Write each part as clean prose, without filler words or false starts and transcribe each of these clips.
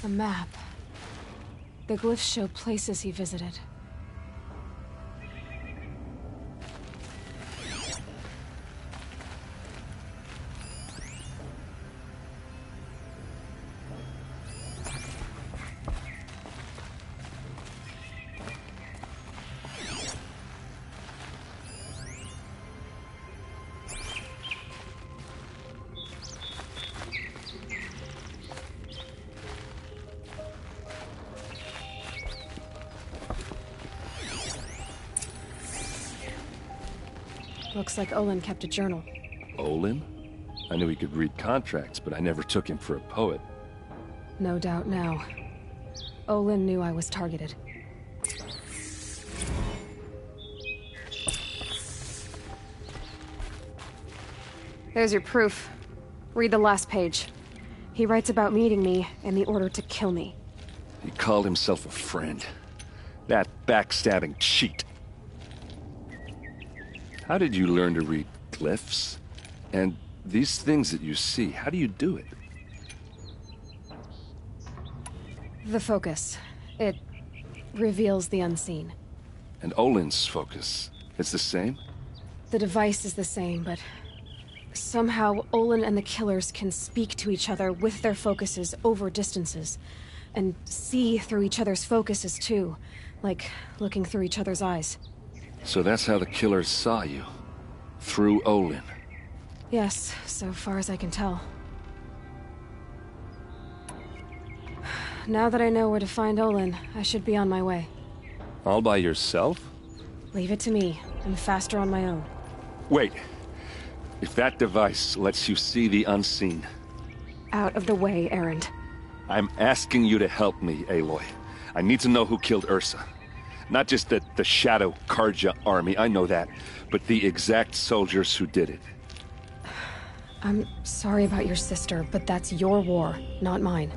A map. The glyphs show places he visited. Looks like Olin kept a journal. Olin? I knew he could read contracts, but I never took him for a poet. No doubt now. Olin knew I was targeted. There's your proof. Read the last page. He writes about meeting me and the order to kill me. He called himself a friend. That backstabbing cheat. How did you learn to read glyphs? And these things that you see, how do you do it? The focus. It reveals the unseen. And Olin's focus, it's the same? The device is the same, but somehow Olin and the killers can speak to each other with their focuses over distances. And see through each other's focuses too, like looking through each other's eyes. So that's how the killers saw you? Through Olin? Yes, so far as I can tell. Now that I know where to find Olin, I should be on my way. All by yourself? Leave it to me. I'm faster on my own. Wait. If that device lets you see the unseen... Out of the way, Erend. I'm asking you to help me, Aloy. I need to know who killed Ursa. Not just the Shadow Karja army, I know that, but the exact soldiers who did it. I'm sorry about your sister, but that's your war, not mine.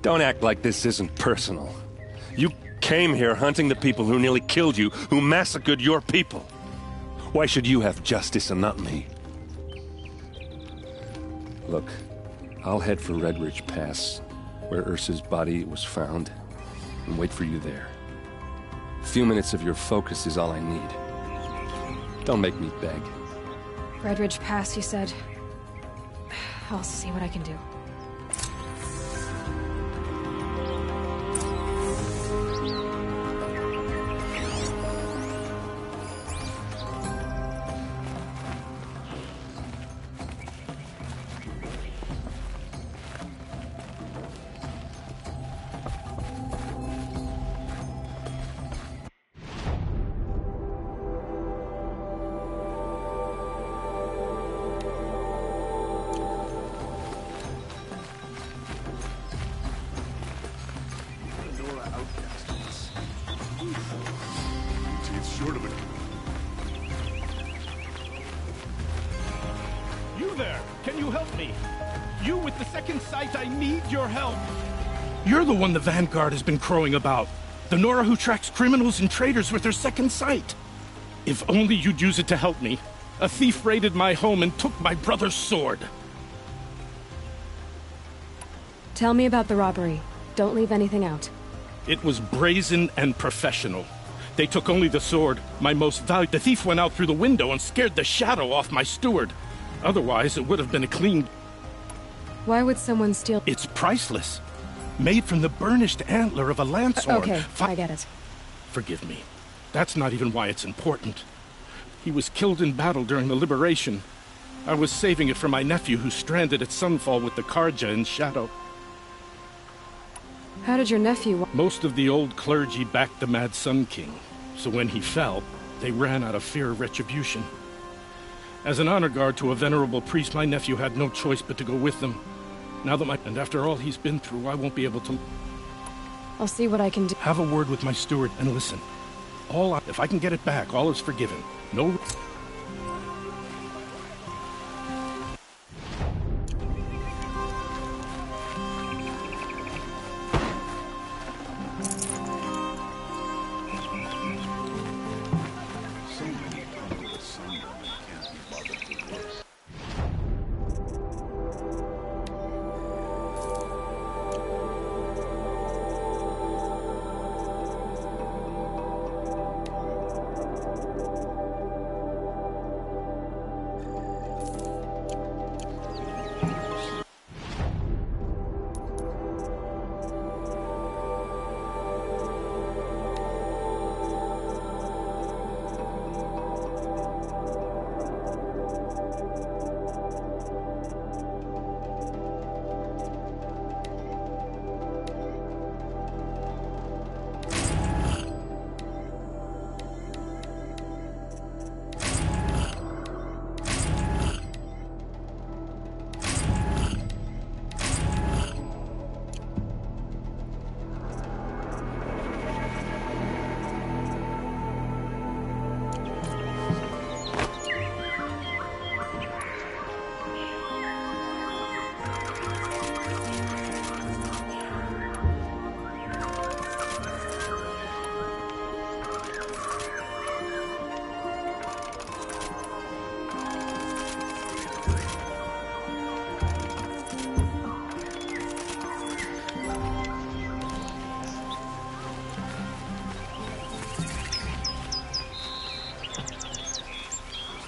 Don't act like this isn't personal. You came here hunting the people who nearly killed you, who massacred your people. Why should you have justice and not me? Look, I'll head for Red Ridge Pass, where Ursa's body was found, and wait for you there. A few minutes of your focus is all I need. Don't make me beg. Red Ridge Pass, you said? I'll see what I can do. You there! Can you help me? You with the second sight, I need your help! You're the one the Vanguard has been crowing about. The Nora who tracks criminals and traitors with her second sight. If only you'd use it to help me. A thief raided my home and took my brother's sword. Tell me about the robbery. Don't leave anything out. It was brazen and professional. They took only the sword, my most valuable. The thief went out through the window and scared the shadow off my steward. Otherwise, it would have been a clean... Why would someone steal... It's priceless. Made from the burnished antler of a lancehorn. Okay, I get it. Forgive me. That's not even why it's important. He was killed in battle during the liberation. I was saving it for my nephew who's stranded at Sunfall with the Karja in Shadow. How did your nephew... Most of the old clergy backed the Mad Sun King, so when he fell, they ran out of fear of retribution. As an honor guard to a venerable priest, my nephew had no choice but to go with them. Now that and after all he's been through, I won't be able to... I'll see what I can do. Have a word with my steward and listen. If I can get it back, all is forgiven. No...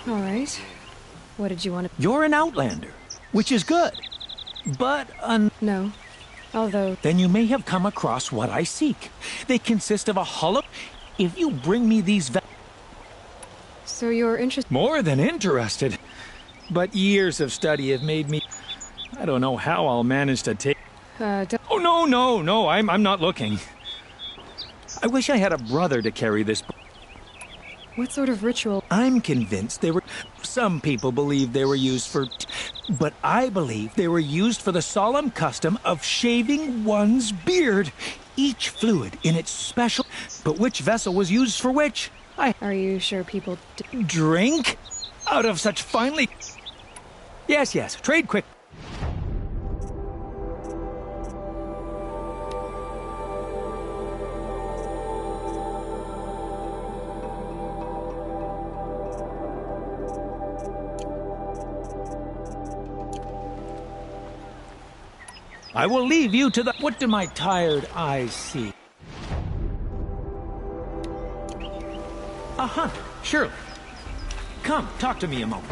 All right. What did you want to... You're an outlander, which is good. But, No. Although... Then you may have come across what I seek. They consist of a hollow... If you bring me these... So you're interested... More than interested. But years of study have made me... I don't know how I'll manage to take... Oh, no, I'm not looking. I wish I had a brother to carry this... What sort of ritual? I'm convinced they were... Some people believe they were used for... But I believe they were used for the solemn custom of shaving one's beard. Each fluid in its special... But which vessel was used for which? Are you sure people... Drink? Out of such finely... Yes, trade quick. I will leave you to the... What do my tired eyes see? A hunter, surely. Come, talk to me a moment.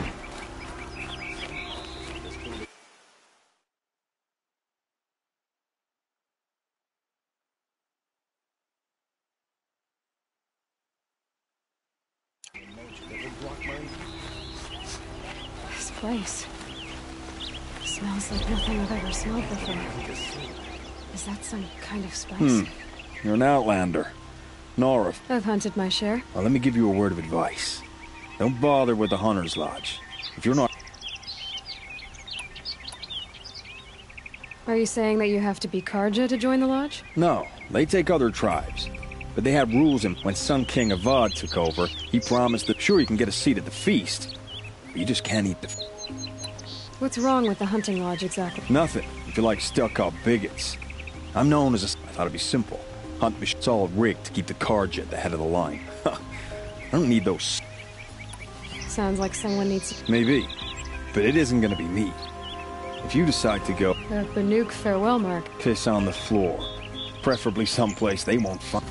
This place... smells like nothing I've ever smelled before. Is that some kind of spice? You're an outlander. Nora. I've hunted my share. Well, let me give you a word of advice. Don't bother with the Hunter's Lodge. If you're not... Are you saying that you have to be Karja to join the lodge? No, they take other tribes. But they have rules, and when Sun King Avad took over, he promised that sure you can get a seat at the feast. But you just can't eat the... What's wrong with the hunting lodge exactly? Nothing, if you like stuck-up bigots. I'm known as a... I thought it'd be simple. Hunt me. It's all rigged to keep the Karja at the head of the line. I don't need those... Sounds like someone needs... Maybe, but it isn't gonna be me. If you decide to go... A Banuk farewell mark. Piss on the floor. Preferably someplace they won't find...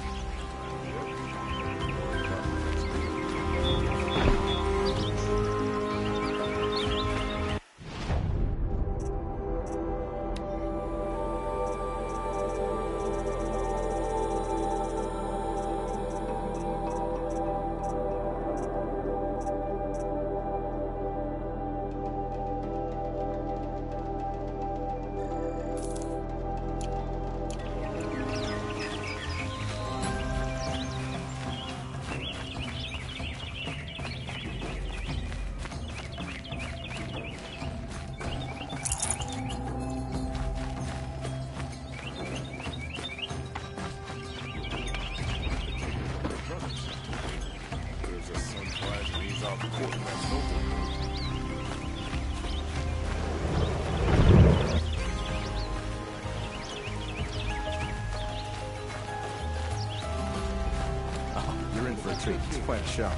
You're in for a treat. It's quite a show.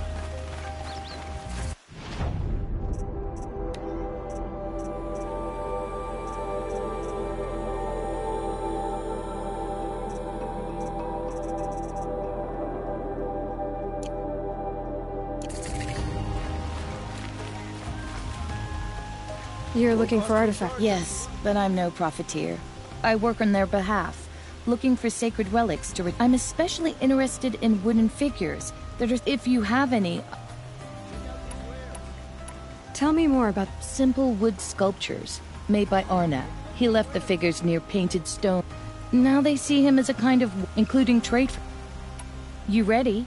You're looking for artifacts? Yes, but I'm no profiteer. I work on their behalf, looking for sacred relics to... I'm especially interested in wooden figures that are... If you have any... Tell me more about... Simple wood sculptures, made by Arnab. He left the figures near painted stone. Now they see him as a kind of... including trade... You ready?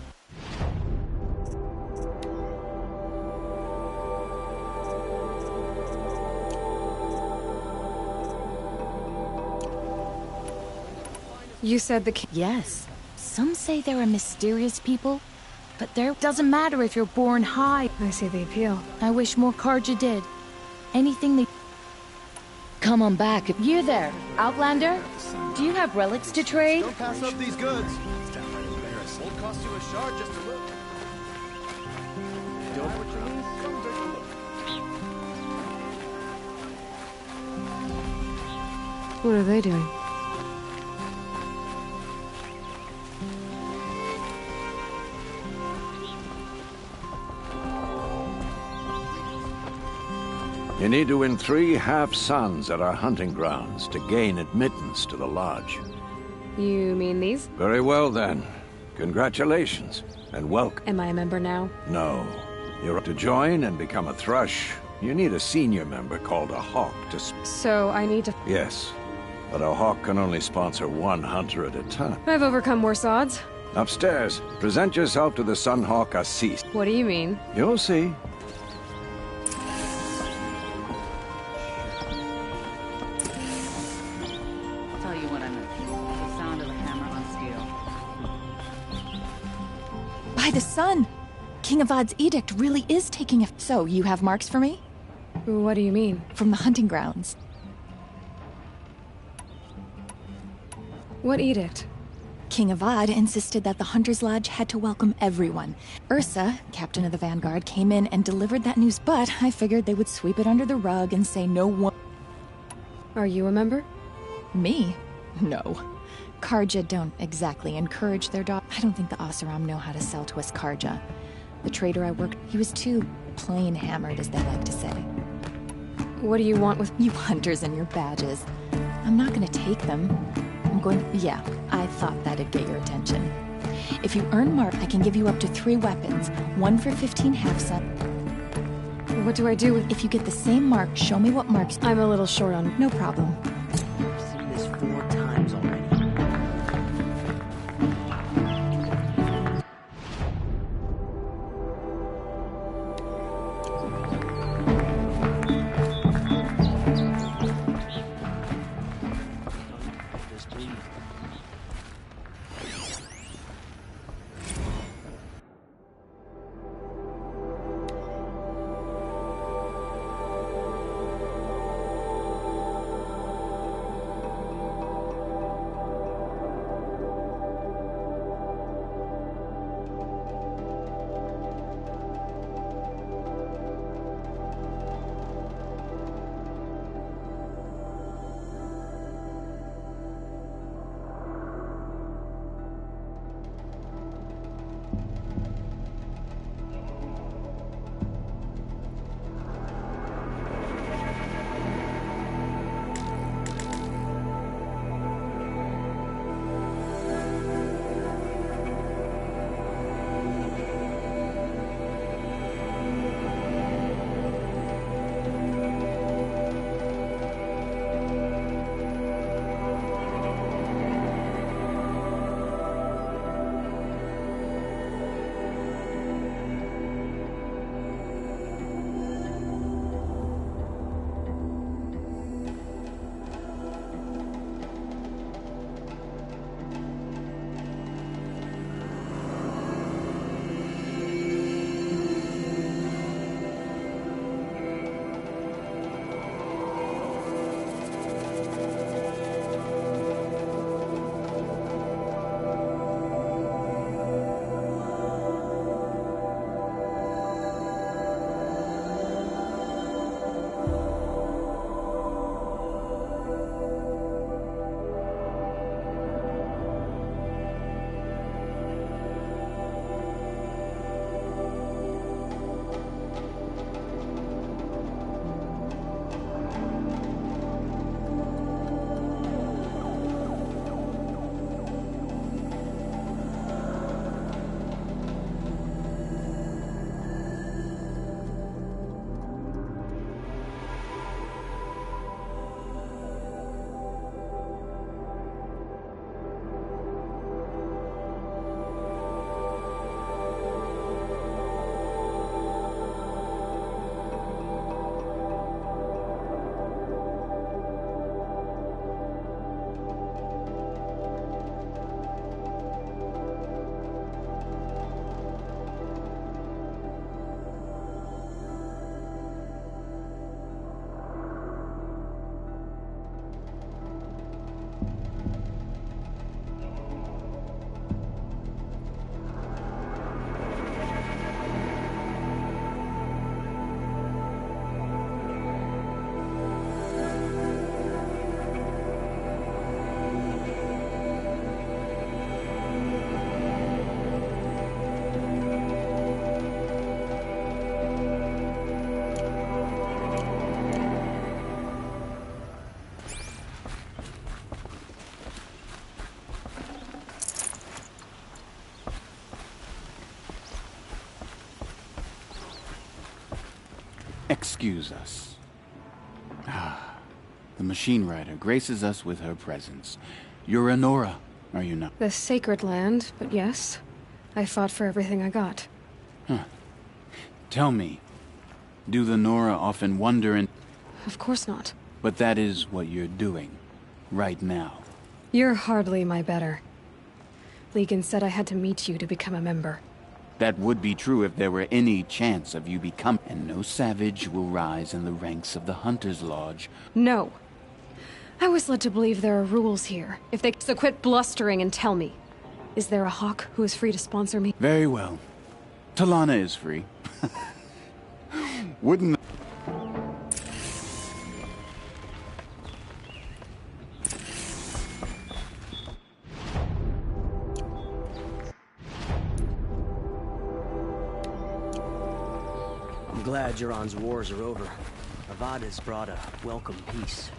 You said the king... Yes. Some say there are mysterious people, but there doesn't matter if you're born high. I see the appeal. I wish more Karja did. Anything they... Come on back. You there, Outlander? Do you have relics to trade? Don't pass up these goods. Won't cost you a shard just to look. Don't know what you need? Come take a look. What are they doing? You need to win 3 half-suns at our hunting grounds to gain admittance to the lodge. You mean these? Very well, then. Congratulations, and welcome. Am I a member now? No. You're to join and become a thrush. You need a senior member called a hawk to... So I need to... Yes, but a hawk can only sponsor 1 hunter at a time. I've overcome worse odds. Upstairs, present yourself to the Sunhawk Assis. What do you mean? You'll see. I'll tell you what I meant. The sound of a hammer on steel. By the sun! King Avad's edict really is taking effect. So, you have marks for me? What do you mean? From the hunting grounds. What edict? King Avad insisted that the Hunter's Lodge had to welcome everyone. Ursa, captain of the Vanguard, came in and delivered that news, but I figured they would sweep it under the rug and say no one... Are you a member? Me? No. Karja don't exactly encourage their dog. I don't think the Oseram know how to sell to us Karja. The trader I worked, he was too plain hammered, as they like to say. What do you want with... You hunters and your badges. I'm not gonna take them. I'm going... Yeah, I thought that'd get your attention. If you earn mark, I can give you up to 3 weapons. 1 for 15 half-sun. What do I do with... If you get the same mark, show me what marks... I'm a little short on... No problem. I've seen this 4 times already. Excuse us. The machine rider graces us with her presence. You're a Nora, are you not? The sacred land, but yes. I fought for everything I got. Huh. Tell me, do the Nora often wonder and... Of course not. But that is what you're doing, right now. You're hardly my better. Legan said I had to meet you to become a member. That would be true if there were any chance of you become... And no savage will rise in the ranks of the Hunter's Lodge. No. I was led to believe there are rules here. If they... So quit blustering and tell me. Is there a hawk who is free to sponsor me? Very well. Talana is free. Wouldn't... I'm glad Jiran's wars are over. Avad has brought a welcome peace.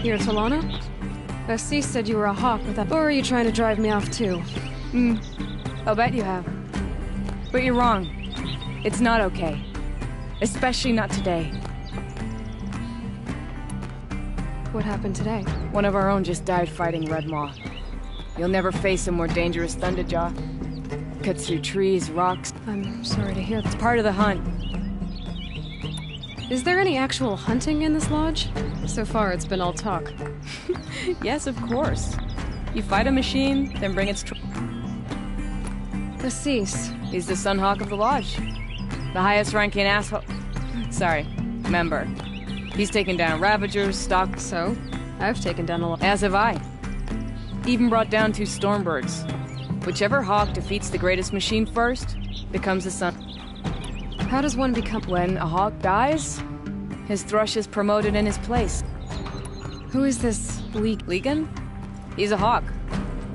Here, Talana? Assis said you were a hawk with that. Or are you trying to drive me off too? I'll bet you have. But you're wrong. It's not okay. Especially not today. What happened today? One of our own just died fighting Red Maw. You'll never face a more dangerous Thunderjaw. Cuts through trees, rocks. I'm sorry to hear that. It's part of the hunt. Is there any actual hunting in this lodge? So far, it's been all talk. Yes, of course. You fight a machine, then bring its... Assis. He's the Sunhawk of the lodge. The highest-ranking asshole... Sorry, member. He's taken down Ravagers, Stalk... So? I've taken down a lot. As have I. Even brought down 2 Stormbirds. Whichever hawk defeats the greatest machine first, becomes a sun... How does one become... When a hawk dies, his thrush is promoted in his place. Who is this Legan? He's a hawk.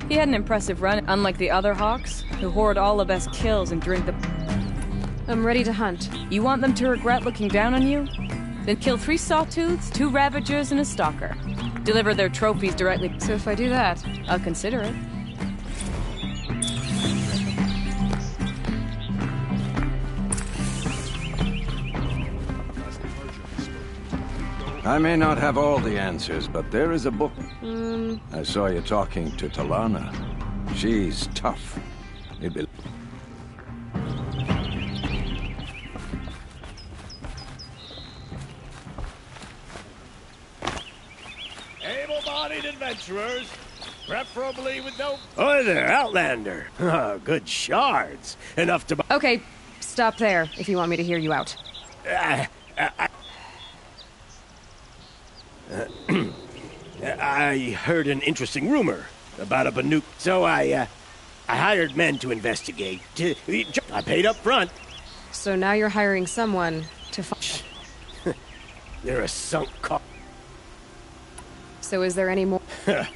He had an impressive run, unlike the other hawks, who hoard all the best kills and drink the... I'm ready to hunt. You want them to regret looking down on you? Then kill 3 Sawtooths, 2 Ravagers, and a Stalker. Deliver their trophies directly... So if I do that... I'll consider it. I may not have all the answers, but there is a book. I saw you talking to Talana. She's tough. Able-bodied adventurers, preferably with no... Oh there, Outlander. Good shards. Enough to... Okay, stop there if you want me to hear you out. I heard an interesting rumor about a Banuk, so I hired men to investigate. I paid up front. So now you're hiring someone to They're a sunk cost. So is there any more? The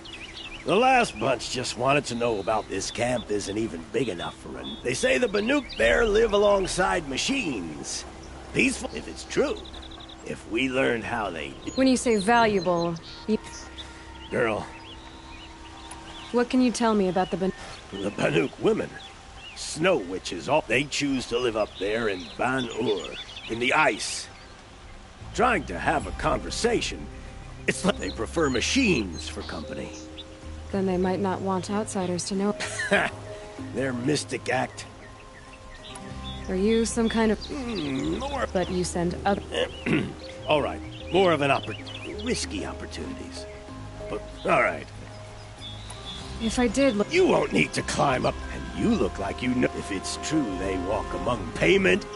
last bunch just wanted to know about this camp isn't even big enough for them. They say the Banuk there live alongside machines. Peaceful, if it's true. If we learned how they... When you say valuable, Girl. What can you tell me about the The Banuk women. Snow witches, all they choose to live up there in Ban-Ur, in the ice. Trying to have a conversation, it's like they prefer machines for company. Then they might not want outsiders to know. Their mystic act. Are you some kind of... more... But you send other... All right, more of an risky opportunities. But, all right. If I did look... You won't need to climb up, and you look like you know... If it's true they walk among payment...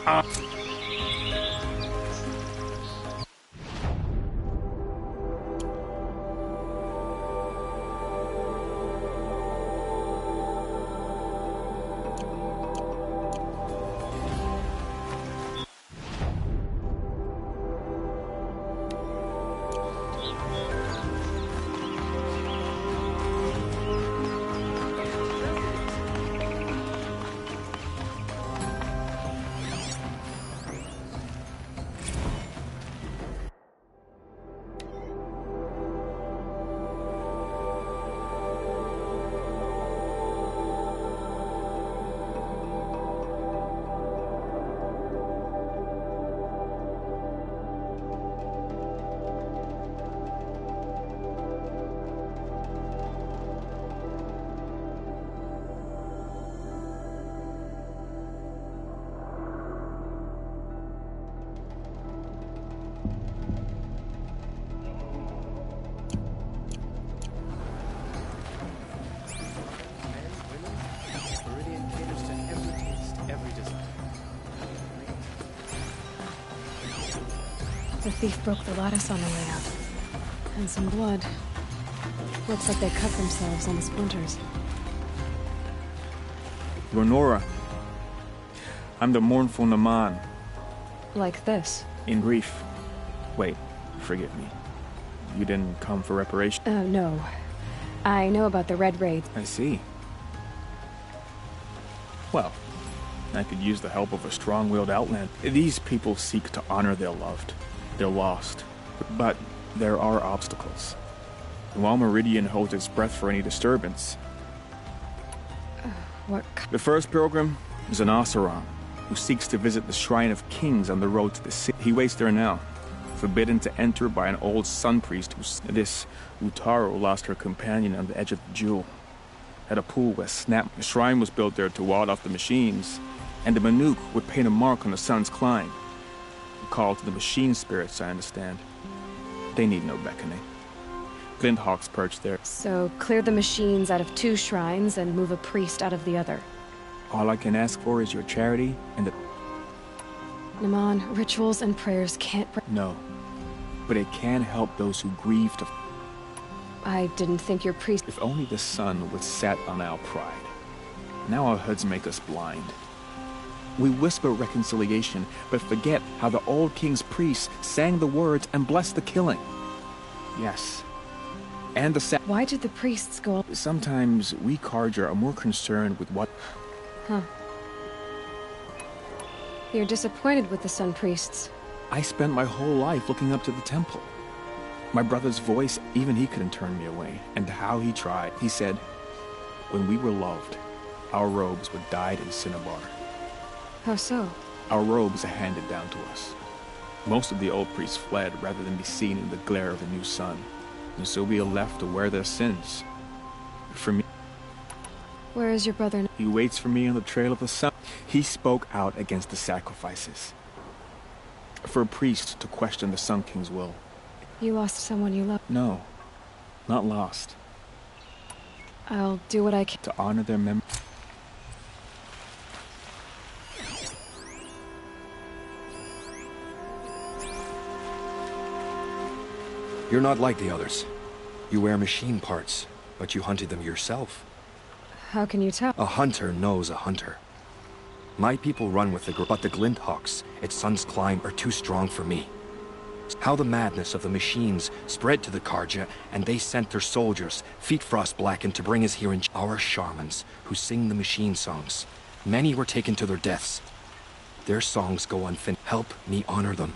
The thief broke the lattice on the way out. And some blood. Looks like they cut themselves on the splinters. Lenora. I'm the mournful Naman. Like this? In grief. Wait, forgive me. You didn't come for reparation? No. I know about the Red Raid. I see. Well, I could use the help of a strong-willed outlander. These people seek to honor their loved. They're lost. But there are obstacles. And while Meridian holds its breath for any disturbance... The first pilgrim is an Oseram, who seeks to visit the Shrine of Kings on the road to the city. He waits there now, forbidden to enter by an old sun priest who... This Utaru lost her companion on the edge of the jewel. At a pool where Snap... The shrine was built there to ward off the machines, and the Banuk would paint a mark on the sun's climb. A call to the machine spirits, I understand. They need no beckoning. Glinthawks perched there. So, clear the machines out of 2 shrines and move a priest out of the other. All I can ask for is your charity and the... Naman, rituals and prayers can't... No. But it can help those who grieve to... I didn't think your priest... If only the sun would set on our pride. Now our hoods make us blind. We whisper reconciliation, but forget how the old king's priests sang the words and blessed the killing. Yes. And the Why did the priests go... Sometimes we Karja are more concerned with what... Huh. You're disappointed with the Sun Priests. I spent my whole life looking up to the temple. My brother's voice, even he couldn't turn me away. And how he tried. He said, when we were loved, our robes were dyed in cinnabar. How so? Our robes are handed down to us. Most of the old priests fled rather than be seen in the glare of the new sun, and so we are left to wear their sins. For me, Where is your brother now? he waits for me on the trail of the sun. He spoke out against the sacrifices. For a priest to question the Sun King's will. You lost someone you love. No, not lost. I'll do what I can. To honor their memory. You're not like the others. You wear machine parts, but you hunted them yourself. How can you tell? A hunter knows a hunter. My people run with but the Glinthawks, its sun's climb, are too strong for me. How the madness of the machines spread to the Karja, and they sent their soldiers, feet frost blackened, to bring us here in our shamans, who sing the machine songs. Many were taken to their deaths. Their songs go unfinished. Help me honor them.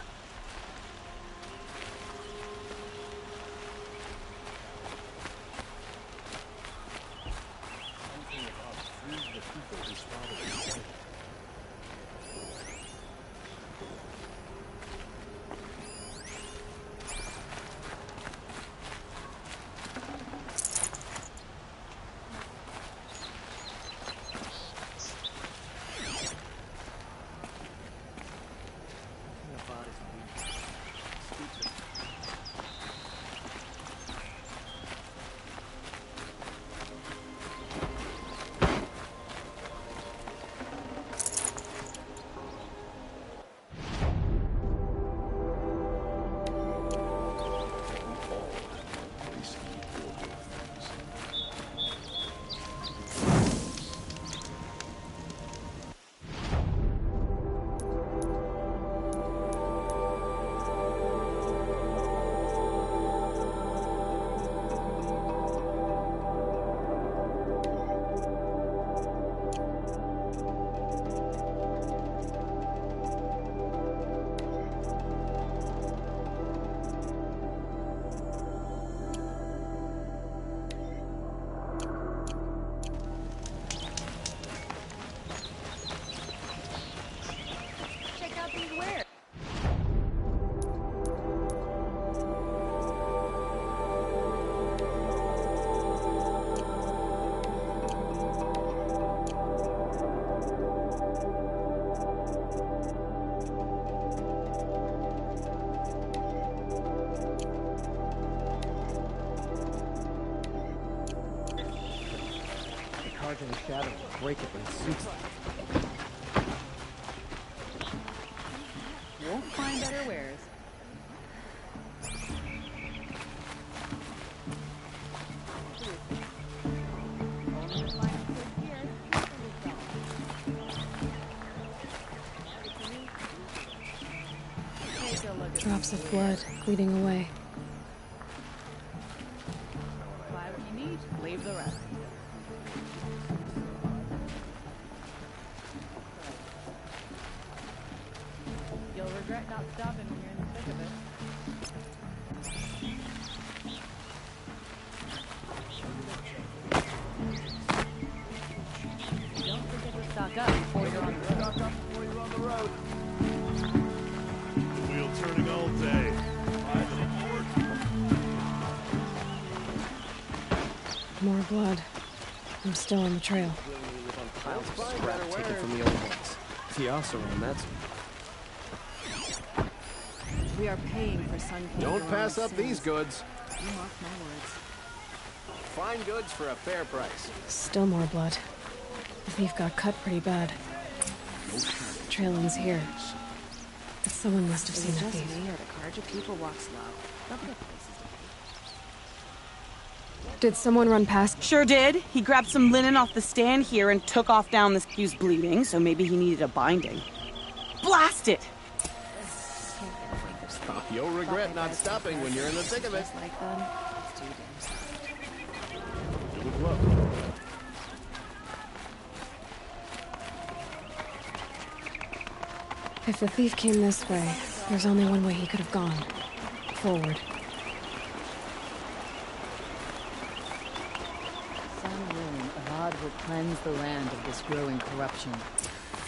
In the shadow will break it when it suits them. Won't find better wares. Drops of blood bleeding away. Buy what you need, leave the rest. You'll regret not stopping when you're in the thick of it. Don't forget to stock up before you're on the road. The wheel turning all day. More blood. I'm still on the trail. Piles of scrap taken from the old ones. The Oseram, that's... We are paying for Sun King. Don't pass up sins. these goods. You mark my words. Fine goods for a fair price. Still more blood. The thief got cut pretty bad. The trail ends here. But someone must have seen the thief. Me or the Karja people walk slow. Look at the places to Did someone run past? Sure did. He grabbed some linen off the stand here and took off down the... He was bleeding, so maybe he needed a binding. Blast it! You'll regret not stopping when you're in the thick of it. Like them. Good luck. If the thief came this way, there's only one way he could have gone. Forward. Some room, Avad will cleanse the land of this growing corruption.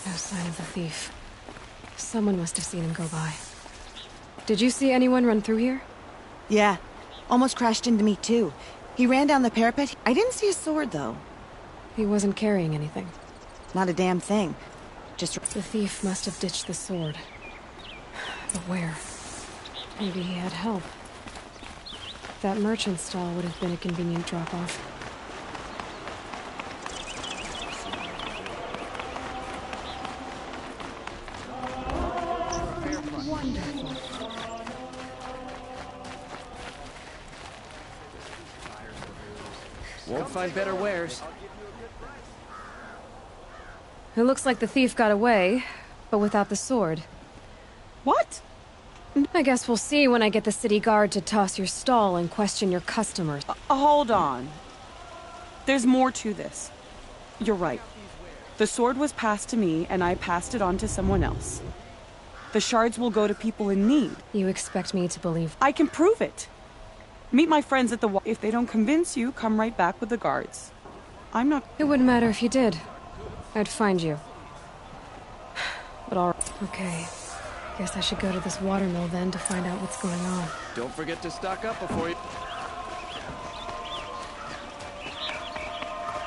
No sign of the thief. Someone must have seen him go by. Did you see anyone run through here? Yeah. Almost crashed into me, too. He ran down the parapet. I didn't see a sword, though. He wasn't carrying anything. Not a damn thing. Just... The thief must have ditched the sword. But where? Maybe he had help. That merchant stall would have been a convenient drop-off. Wonderful. Won't find better wares. It looks like the thief got away, but without the sword. What? I guess we'll see when I get the city guard to toss your stall and question your customers. Hold on. There's more to this. You're right. The sword was passed to me, and I passed it on to someone else. The shards will go to people in need. You expect me to believe? I can prove it. Meet my friends at the wall. If they don't convince you, come right back with the guards. I'm not... It wouldn't matter if you did. I'd find you. But all right. Okay. Guess I should go to this watermill then to find out what's going on. Don't forget to stock up before you...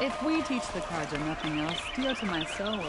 If we teach the Karja nothing else, steal to my soul.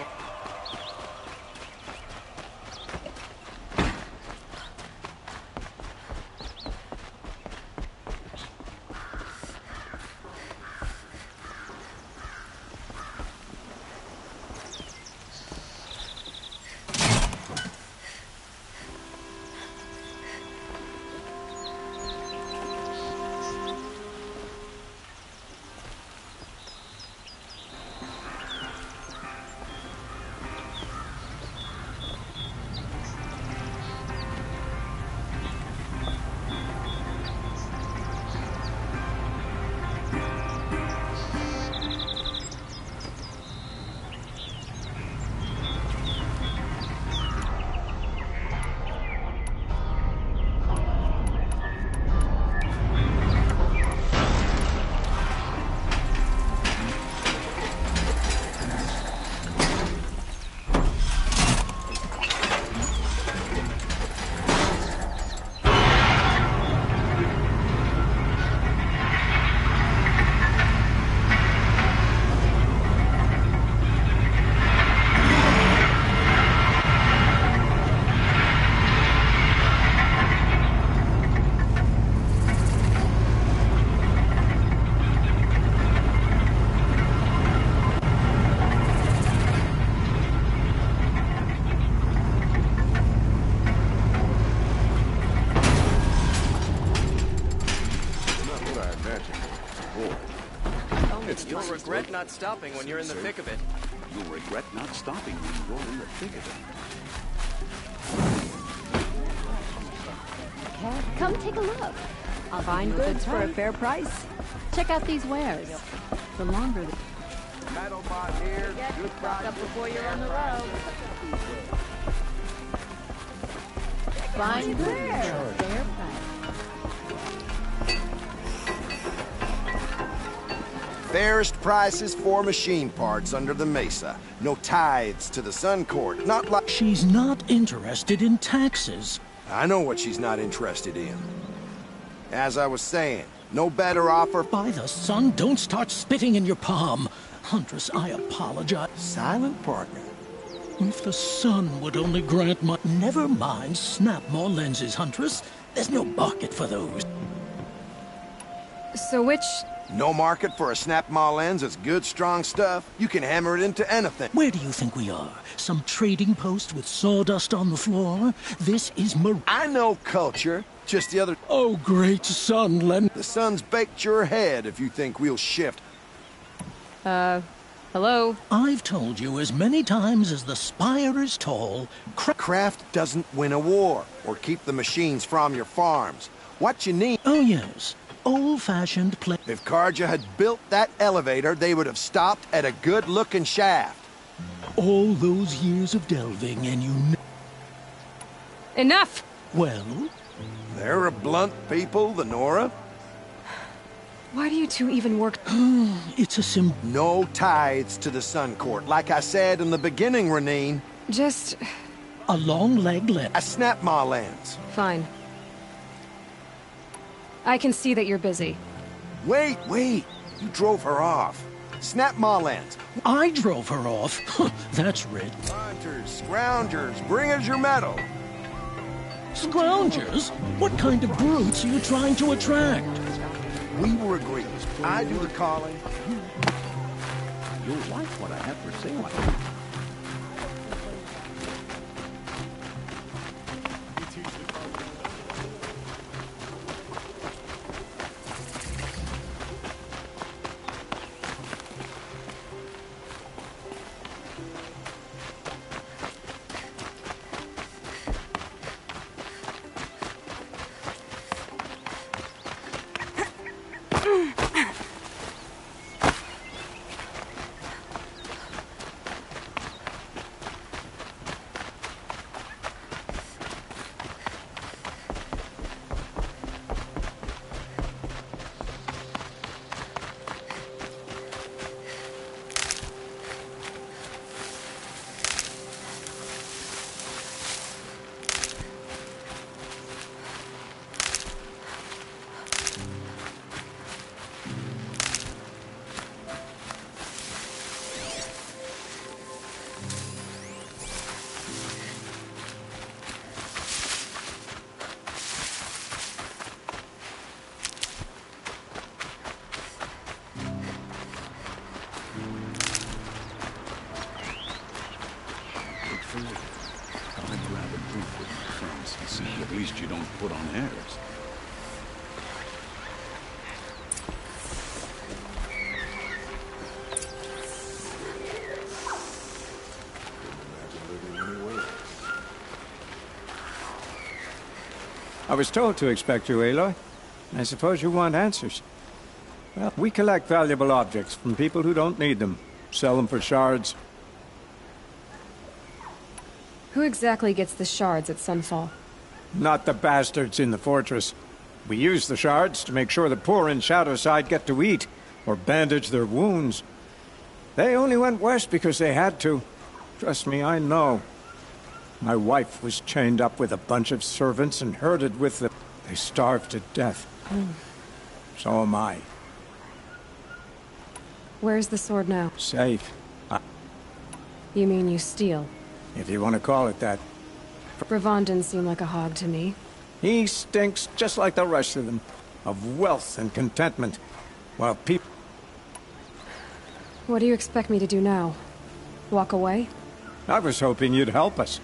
You'll regret not stopping when you're in the thick of it. You'll regret not stopping when you're in the thick of it. Okay, come take a look. I'll find goods for a fair price. Check out these wares. The longer the... Metal bot here. Good Stock up before you're on the road. Find goods for a fair price. Fairest prices for machine parts under the mesa. No tithes to the Sun Court. Not like... She's not interested in taxes. I know what she's not interested in. As I was saying, no better offer... By the sun, don't start spitting in your palm. Huntress, I apologize. Silent partner. If the sun would only grant my... Never mind, snap more lenses, Huntress. There's no market for those. So which... No market for a snap-maw lens. It's good, strong stuff. You can hammer it into anything. Where do you think we are? Some trading post with sawdust on the floor? This is I know culture. Just the other... Oh, great sun, Len. The sun's baked your head if you think we'll shift. Hello? I've told you as many times as the spire is tall. Craft doesn't win a war or keep the machines from your farms. What you need... Oh, yes. Old-fashioned play... If Karja had built that elevator, they would have stopped at a good-looking shaft. All those years of delving, and you... Enough! Well? They're a blunt people, the Nora. Why do you two even work... It's a No tithes to the Sun Court. Like I said in the beginning, Renine. Just... A long leg lens. A snap-maw lens. Fine. I can see that you're busy. Wait! You drove her off. Snap Mollans. I drove her off? That's rich. Hunters, scroungers, bring us your metal. Scroungers? What kind of brutes are you trying to attract? We were agreed. I do the calling. You'll like what I have for sale. At least you don't put on airs. I was told to expect you, Aloy. I suppose you want answers. Well, we collect valuable objects from people who don't need them. Sell them for shards. Who exactly gets the shards at Sunfall? Not the bastards in the fortress. We use the shards to make sure the poor in Shadowside get to eat, or bandage their wounds. They only went west because they had to. Trust me, I know. My wife was chained up with a bunch of servants and herded with them. They starved to death. So am I. Where's the sword now? Safe. You mean you steal? If you want to call it that. Ravon didn't seem like a hog to me. He stinks just like the rest of them. Of wealth and contentment. While people... What do you expect me to do now? Walk away? I was hoping you'd help us.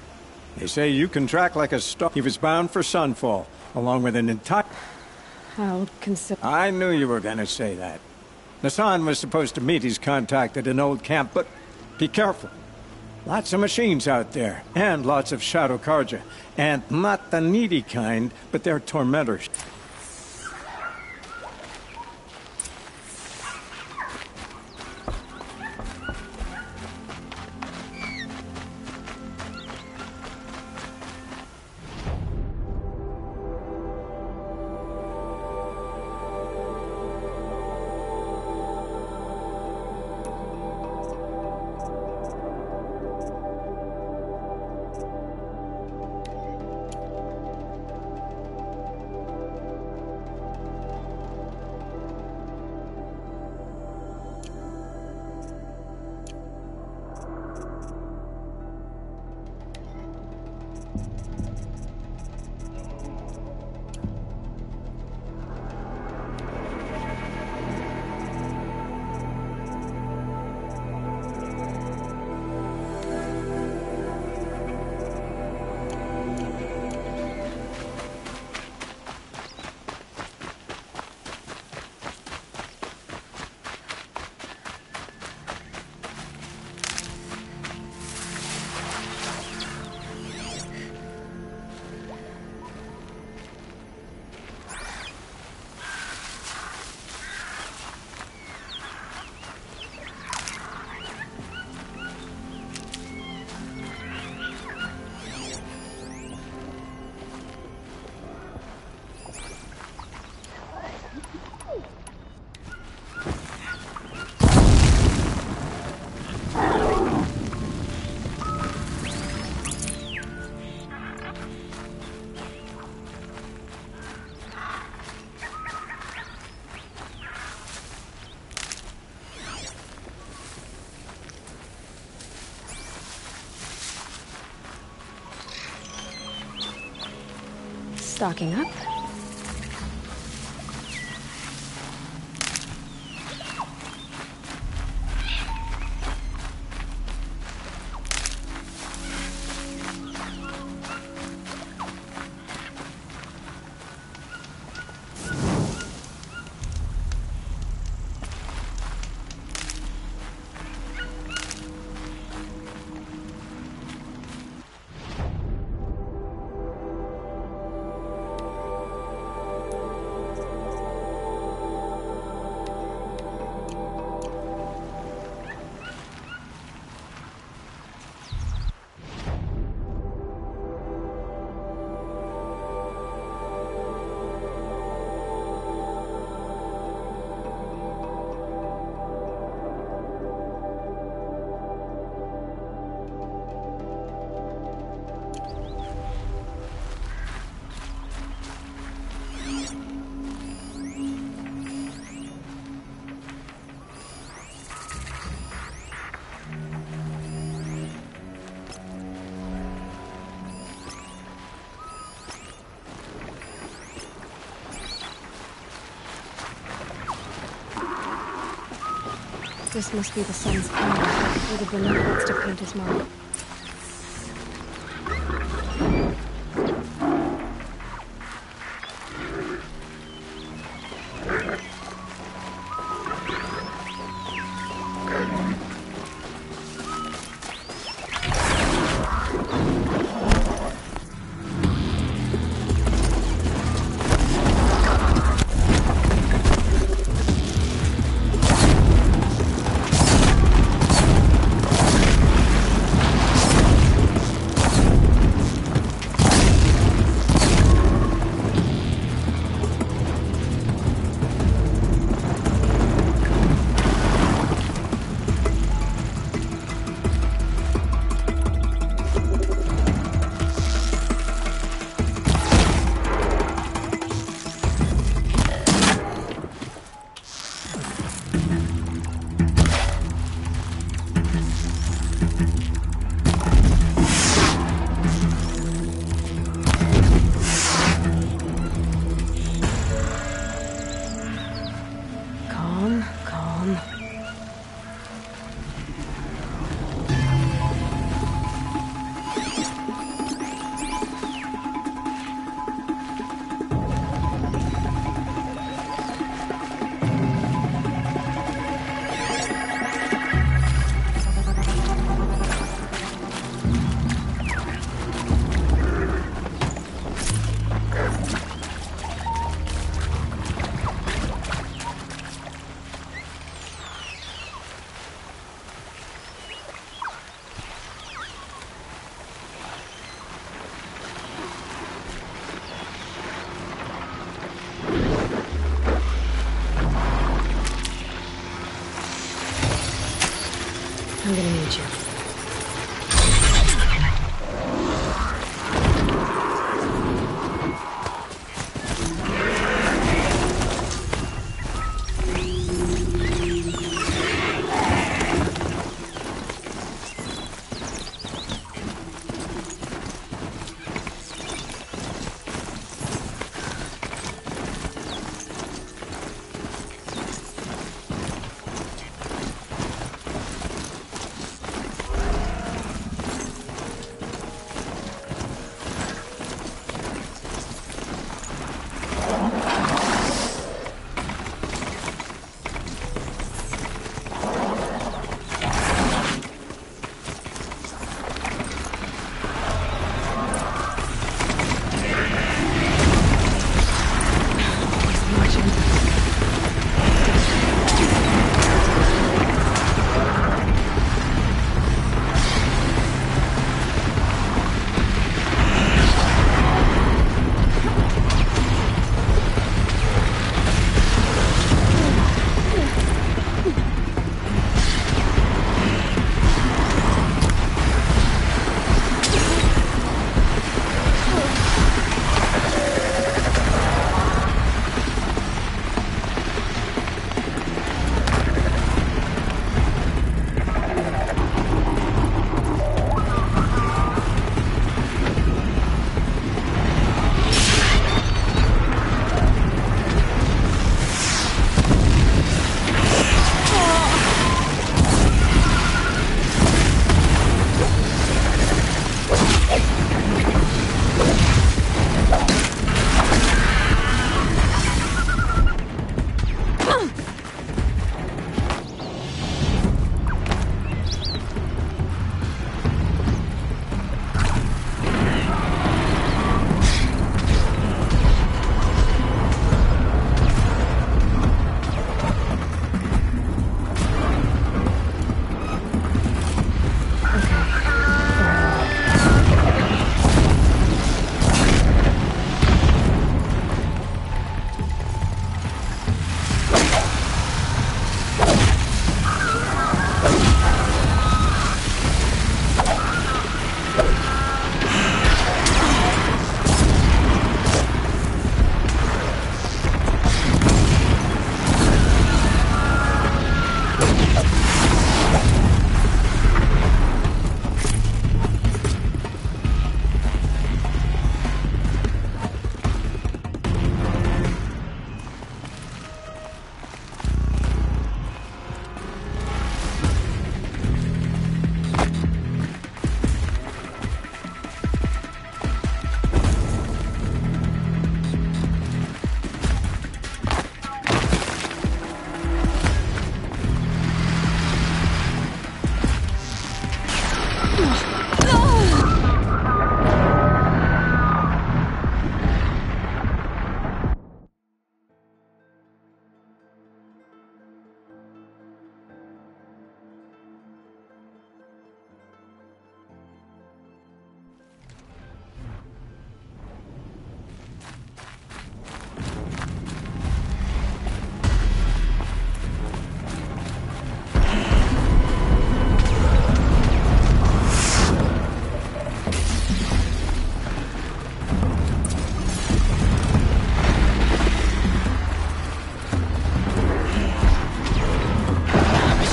They say you can track like a star. He was bound for Sunfall, along with an entire... I'll consider... I knew you were going to say that. Nassan was supposed to meet his contact at an old camp, but be careful. Lots of machines out there, and lots of Shadow Karja. And not the needy kind, but they're tormentors. Stocking up. This must be the sun's climb. Would have been no odds to paint his mark. I'm gonna need you.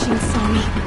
machine saw me.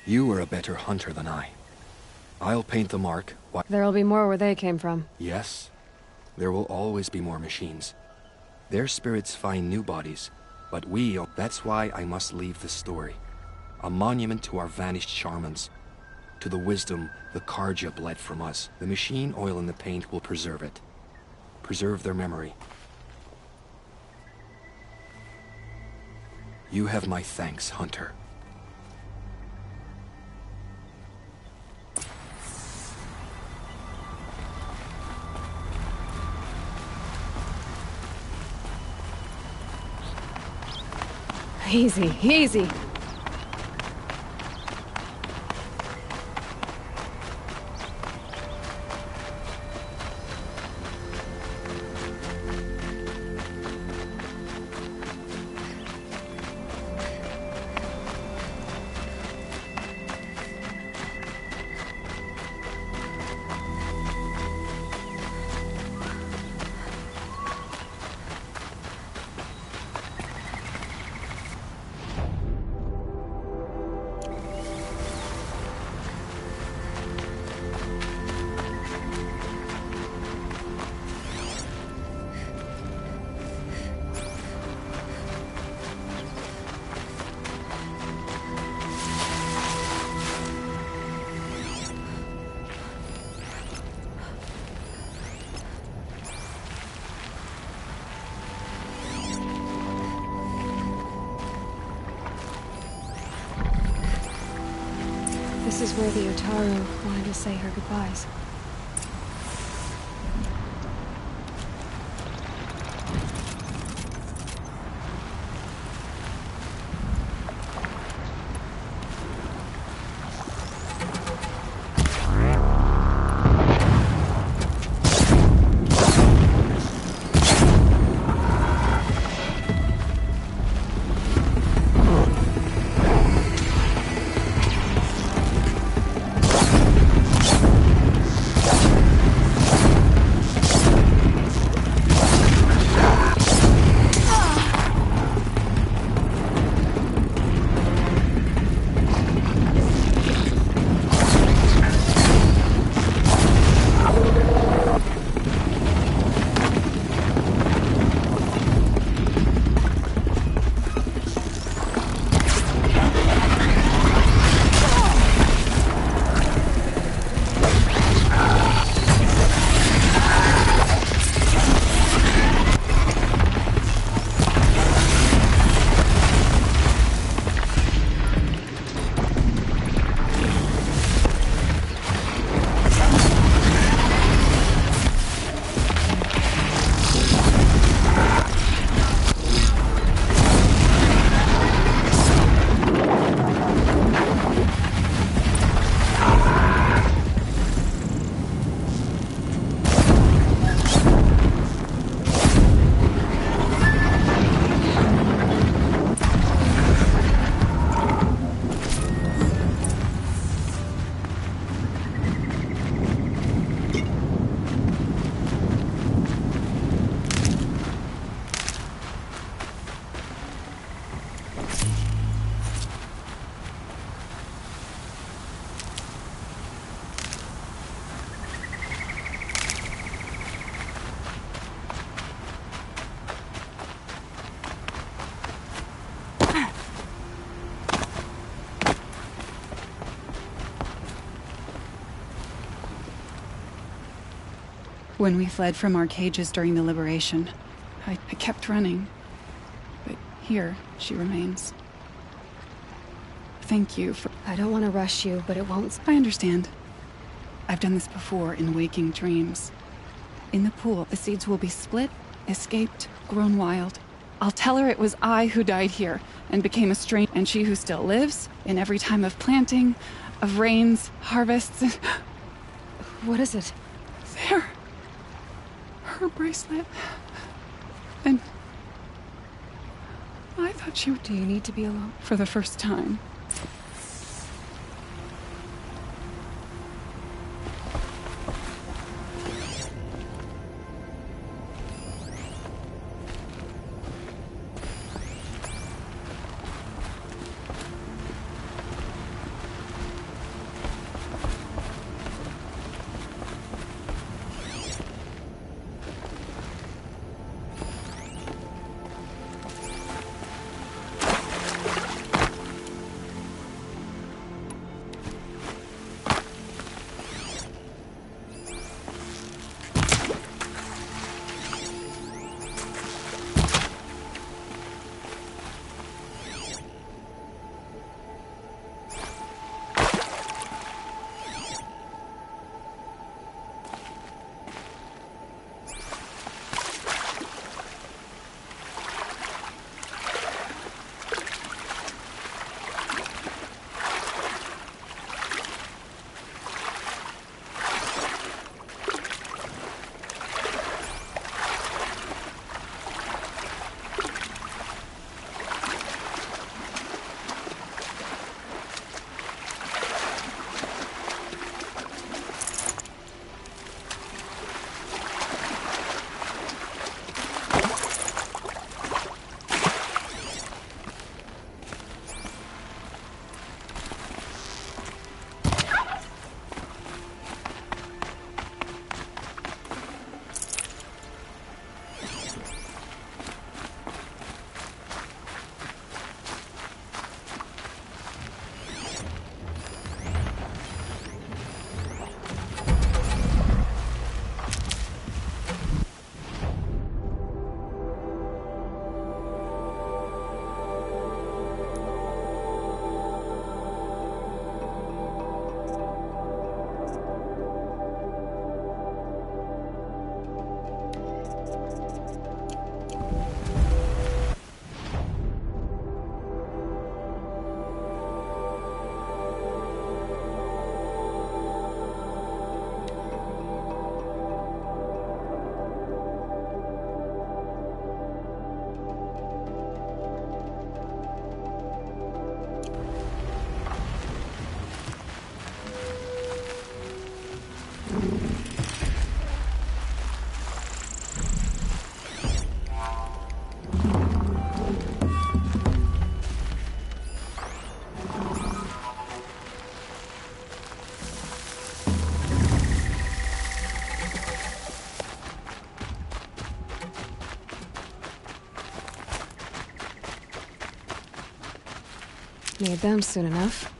You are a better hunter than I. I'll paint the mark. There'll be more where they came from. Yes. There will always be more machines. Their spirits find new bodies, but that's why I must leave the story. A monument to our vanished shamans. To the wisdom the Karja bled from us. The machine oil in the paint will preserve it. Preserve their memory. You have my thanks, Hunter. Easy, easy. This is where the Otaru wanted to say her goodbyes. When we fled from our cages during the liberation, I kept running. But here, she remains. Thank you for... I don't want to rush you, but it won't... I understand. I've done this before in waking dreams. In the pool, the seeds will be split, escaped, grown wild. I'll tell her it was I who died here and became a stranger, and she who still lives in every time of planting, of rains, harvests, and... What is it? There. Her bracelet. And... I thought she would... Do you need to be alone? For the first time. Need them soon enough.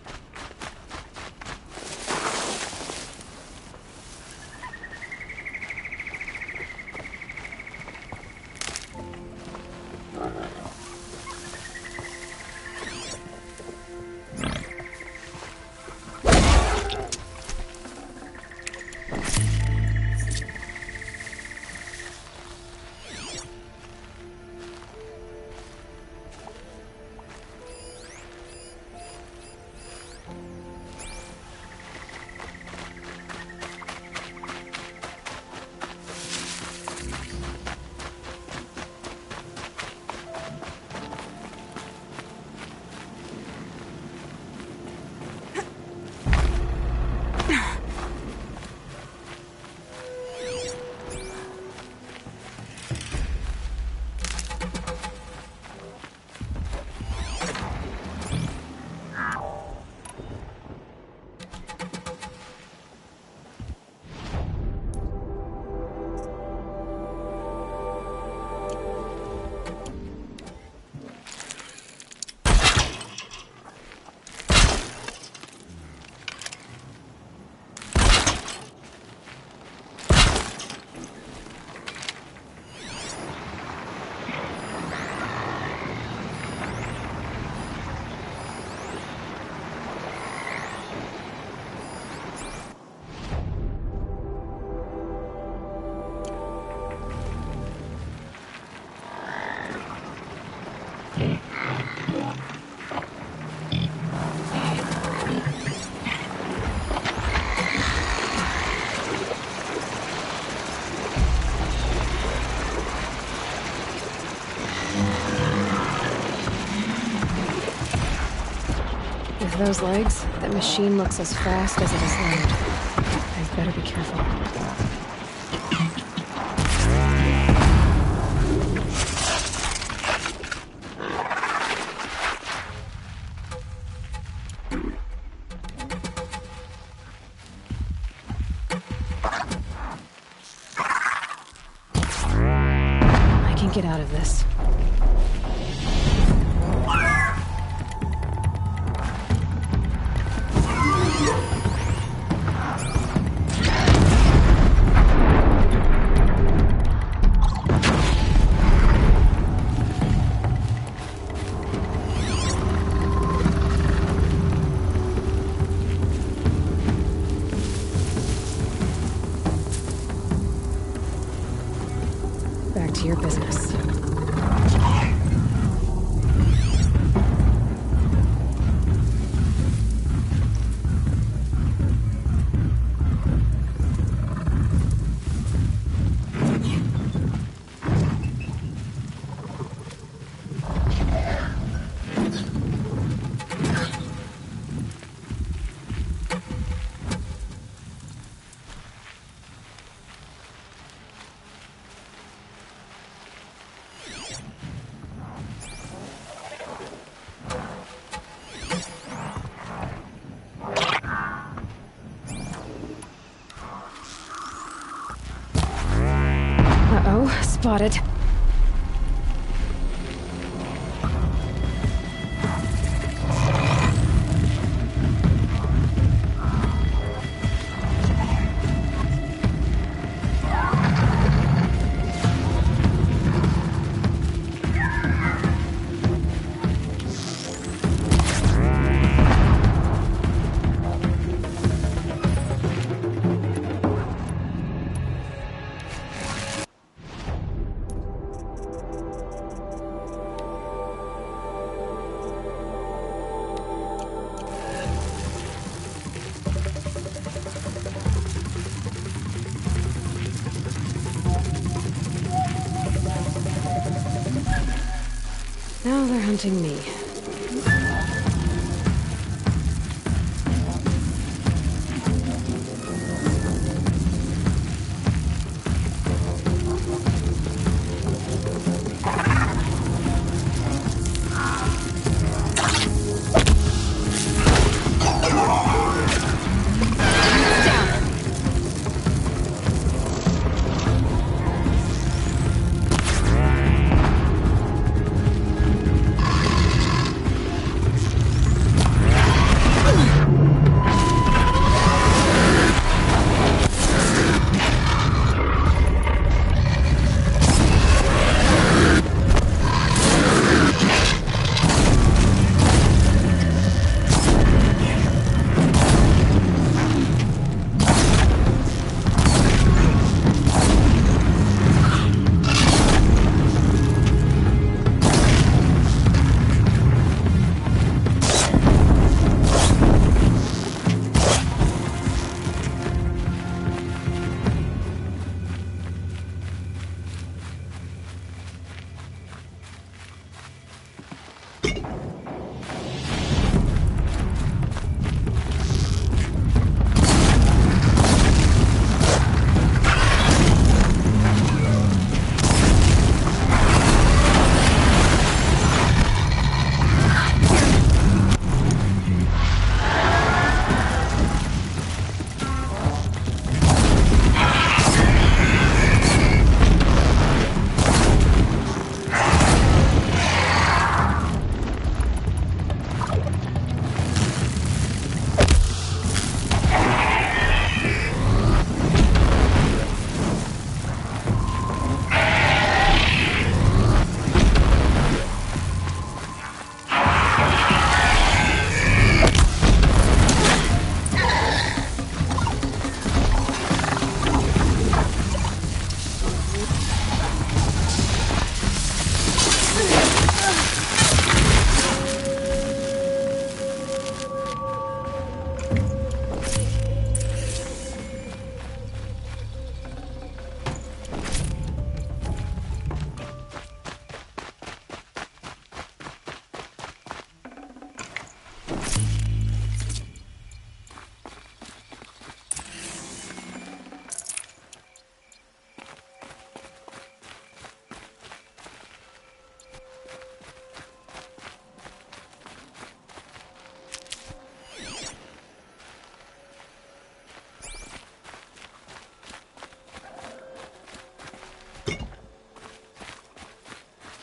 With those legs, that machine looks as fast as it is loud. I'd better be careful. I can get out of this. Back to your business. Uh-oh, spotted. Now they're hunting me.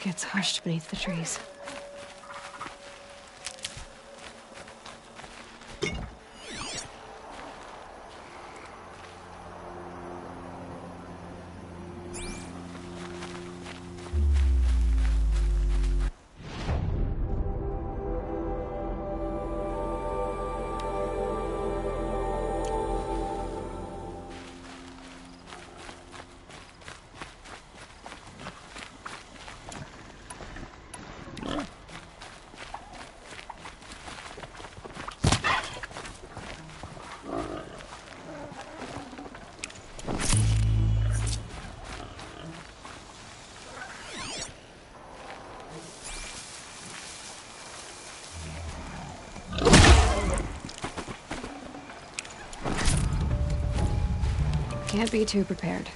gets hushed beneath the trees. Can't be too prepared.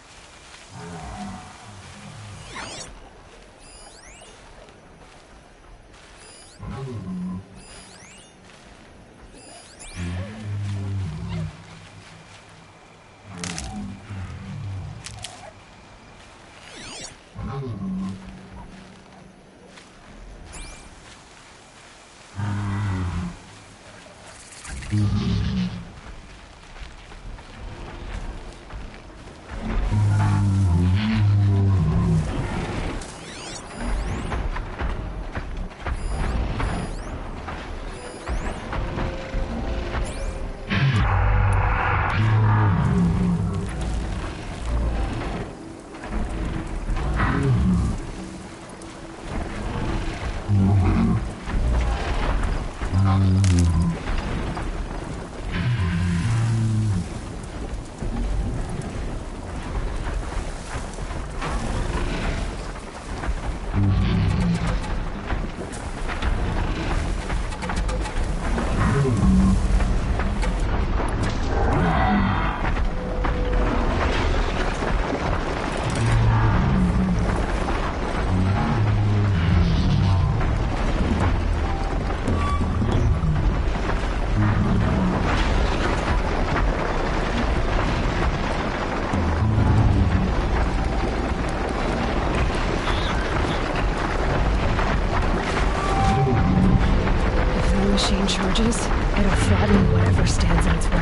Charges, it'll flatten whatever stands in its way.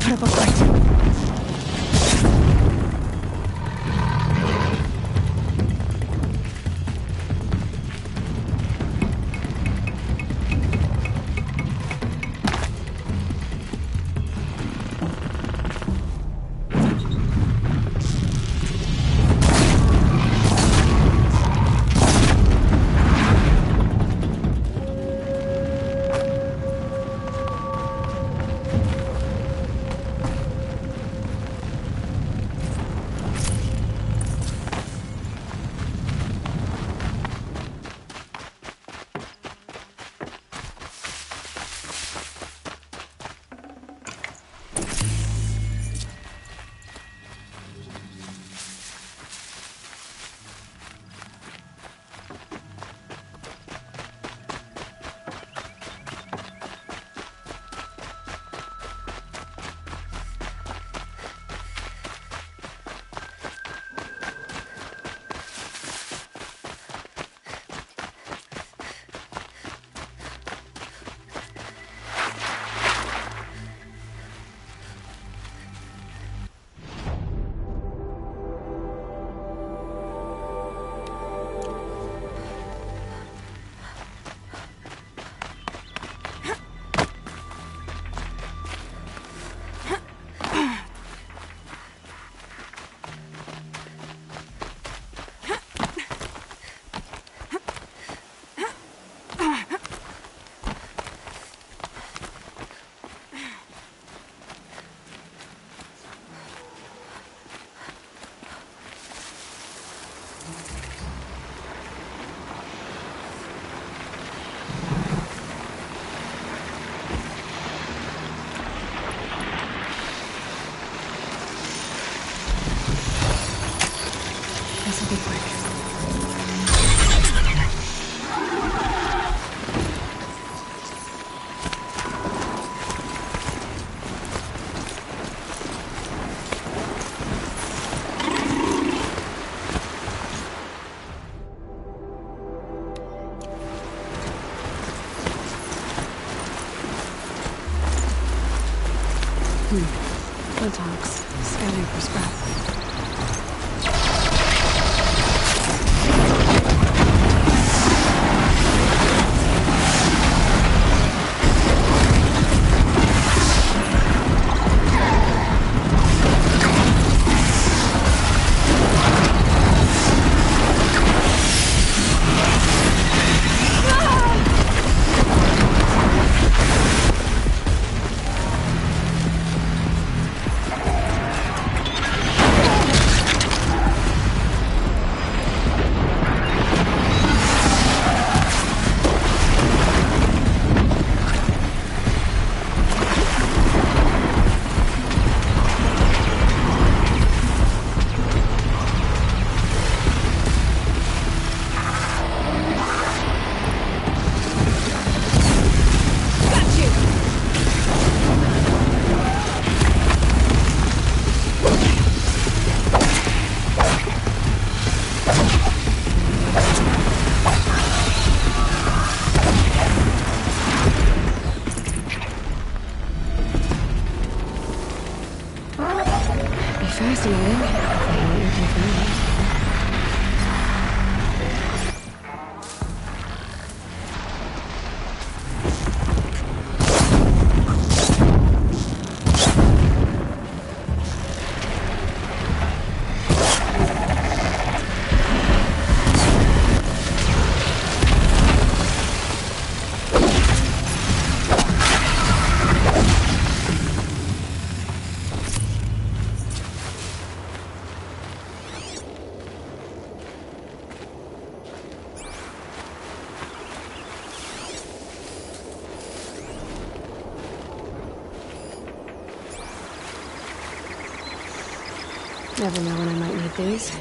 put up a fight. This'll be quick. Lintox, scanning for scrap. Fascinating. Anything for me. Never know when I might need these.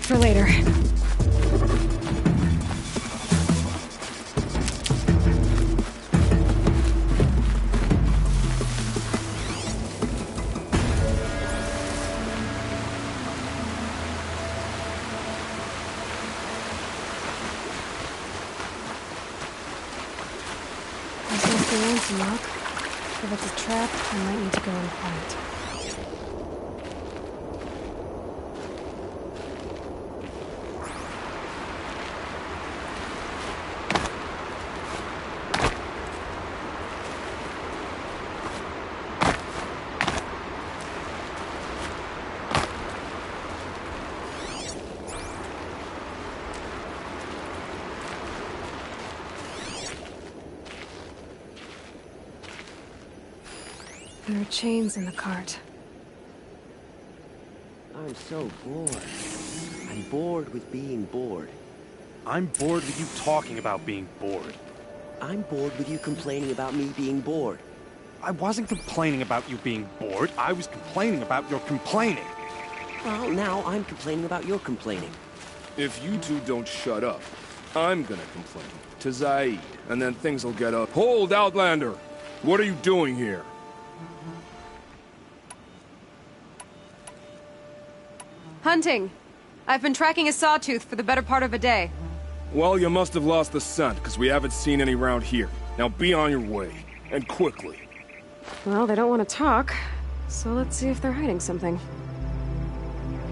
For later. There's nothing else to lock. If it's a trap, I might need to go in quiet. There are chains in the cart. I'm so bored. I'm bored with being bored. I'm bored with you talking about being bored. I'm bored with you complaining about me being bored. I wasn't complaining about you being bored. I was complaining about your complaining. Well, now I'm complaining about your complaining. If you two don't shut up, I'm gonna complain to Zaid, and then things will get up. Hold, Outlander! What are you doing here? Hunting. I've been tracking a sawtooth for the better part of a day. Well, you must have lost the scent, because we haven't seen any round here. Now be on your way, and quickly. Well, they don't want to talk, so let's see if they're hiding something.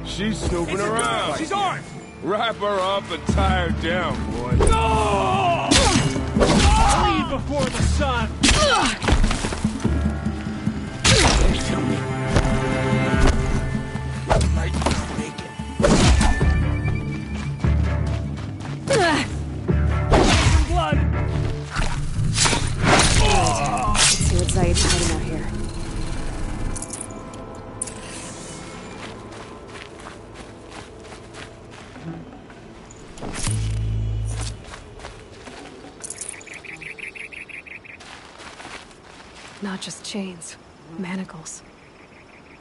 She's snooping around. She's armed! Wrap her up and tie her down, boy. No! Leave before the sun! Blood! Let's see what Zaid's hiding out here. Not just chains, manacles.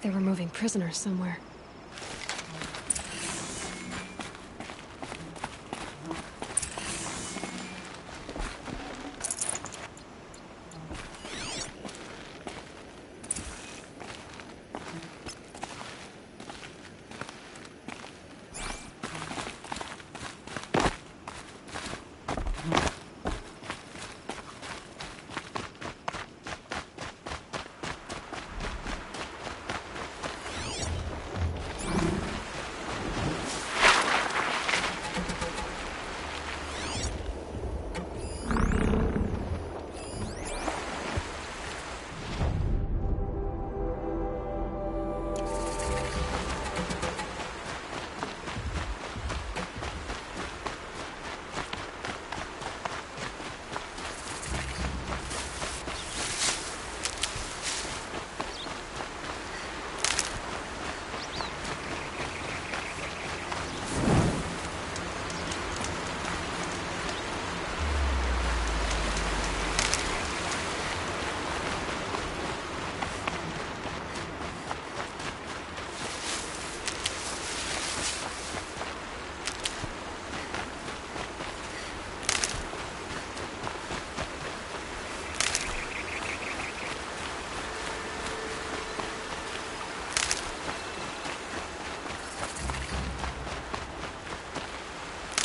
They were moving prisoners somewhere.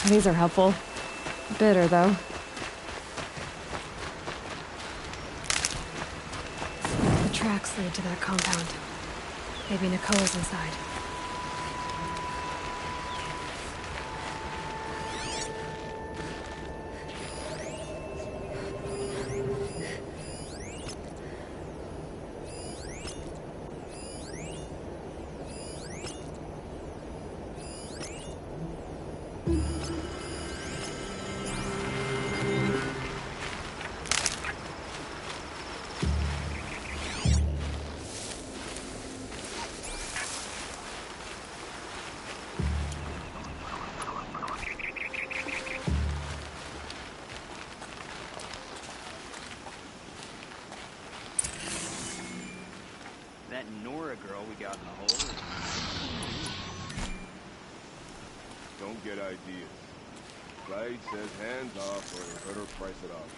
These are helpful. Bitter, though. tracks lead to that compound. Maybe Nakoa's inside. That Nora girl we got in the hole. Don't get ideas. Said says hands off or you better price it off.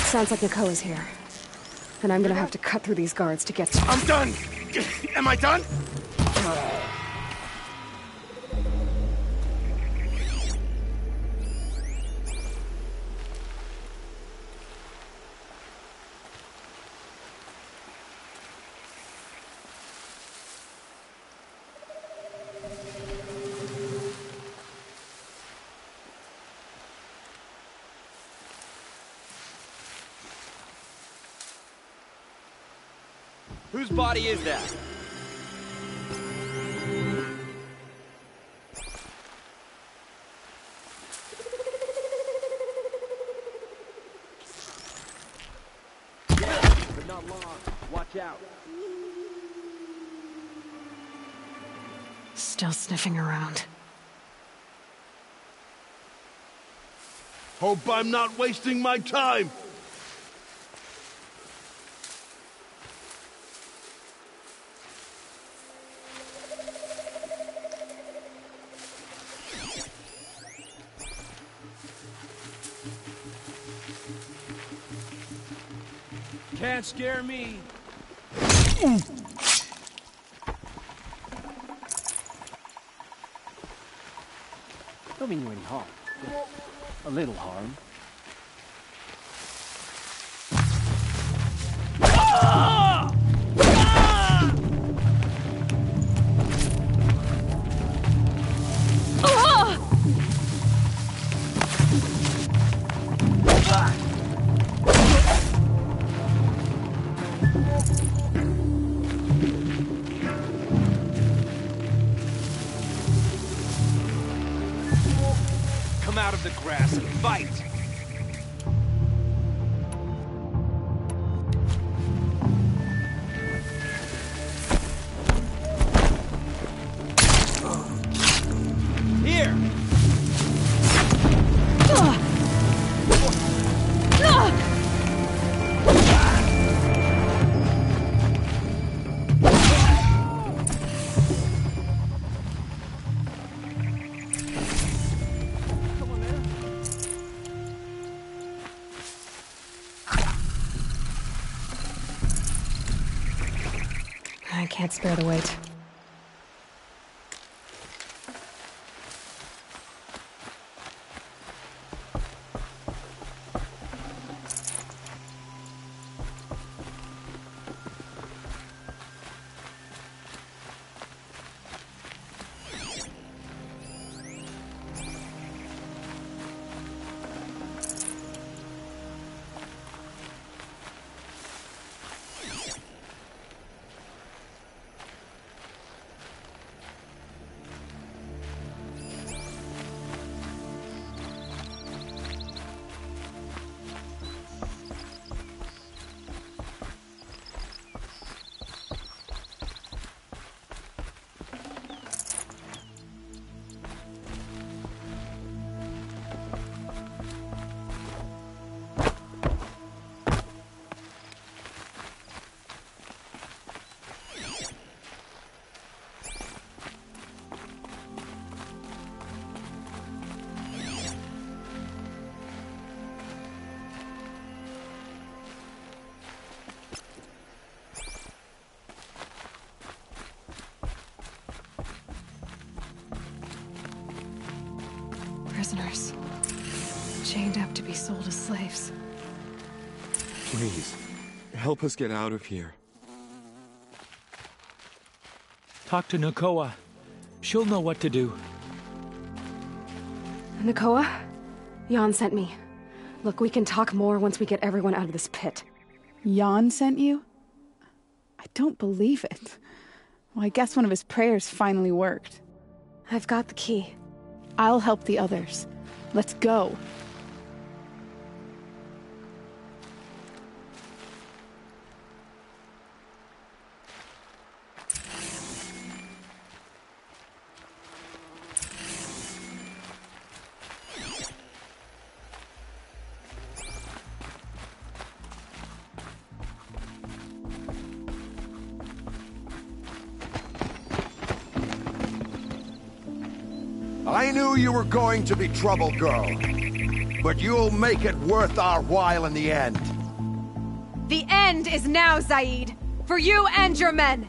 Sounds like Nakoa's here. And I'm gonna have to cut through these guards to get to her. I'm done! Am I done? Whose body is that? But not long. Watch out. Still sniffing around. Hope I'm not wasting my time. Can't scare me. Don't mean you any harm. Just a little harm. Come out of the grass and fight! Here! I can't spare the weight. Prisoners. Chained up to be sold as slaves. Please, Help us get out of here. Talk to Nakoa. She'll know what to do. Nakoa? Jan sent me. Look, we can talk more once we get everyone out of this pit. Jan sent you? I don't believe it. Well, I guess one of his prayers finally worked. I've got the key. I'll help the others. Let's go. I knew you were going to be trouble, girl. But you'll make it worth our while in the end. The end is now, Zaid! For you and your men!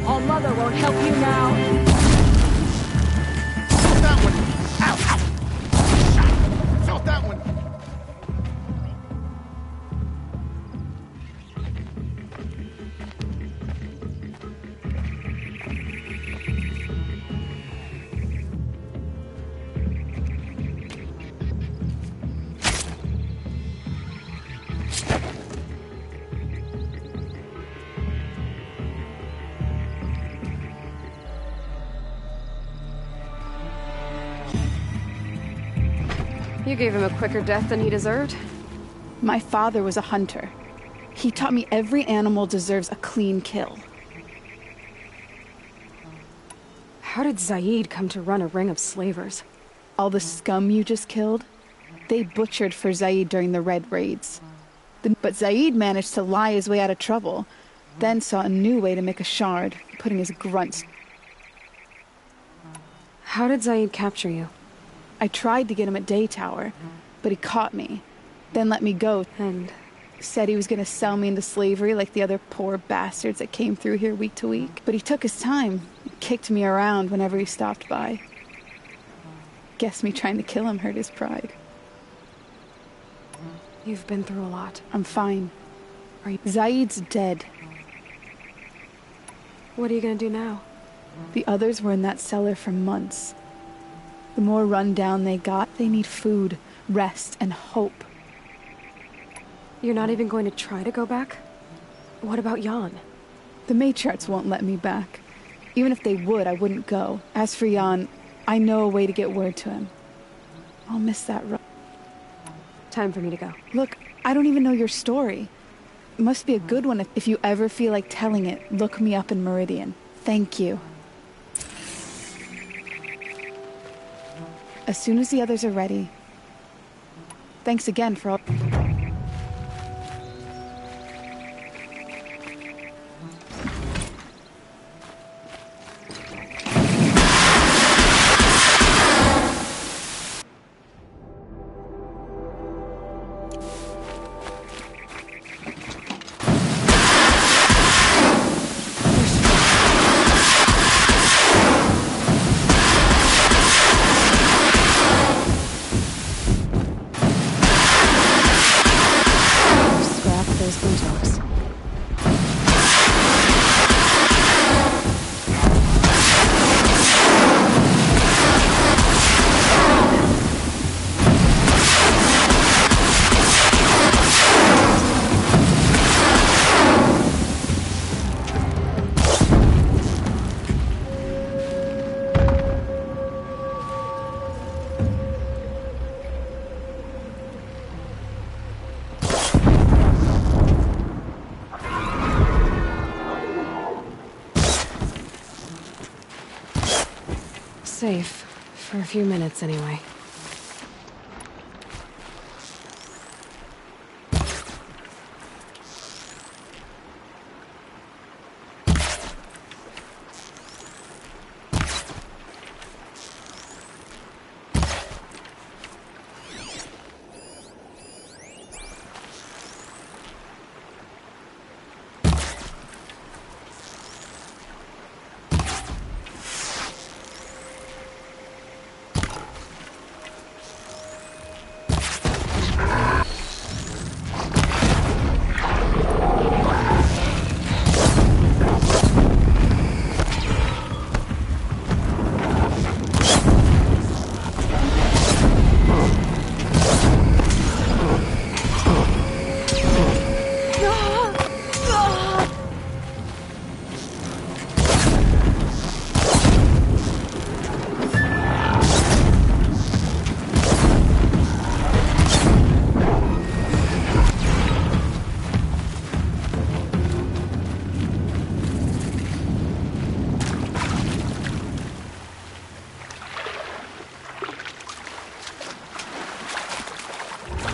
All-Mother won't help you now. That one! Ow! Ow! Felt that one! You gave him a quicker death than he deserved. My father was a hunter. He taught me every animal deserves a clean kill. How did Zaid come to run a ring of slavers? All the scum you just killed? They butchered for Zaid during the Red Raids. But Zaid managed to lie his way out of trouble, then saw a new way to make a shard, putting his grunts. How did Zaid capture you? I tried to get him at Day Tower, but he caught me, then let me go, and said he was going to sell me into slavery like the other poor bastards that came through here week to week. But he took his time, kicked me around whenever he stopped by. Guess me trying to kill him hurt his pride. You've been through a lot. I'm fine. Zaid's dead. What are you gonna do now? The others were in that cellar for months. The more run down they got, they need food, rest, and hope. You're not even going to try to go back? What about Jan? The matriarchs won't let me back. Even if they would, I wouldn't go. As for Jan, I know a way to get word to him. I'll miss that run. Time for me to go. Look, I don't even know your story. It must be a good one. If you ever feel like telling it, look me up in Meridian. Thank you. As soon as the others are ready. Thanks again for all... safe. For a few minutes, anyway.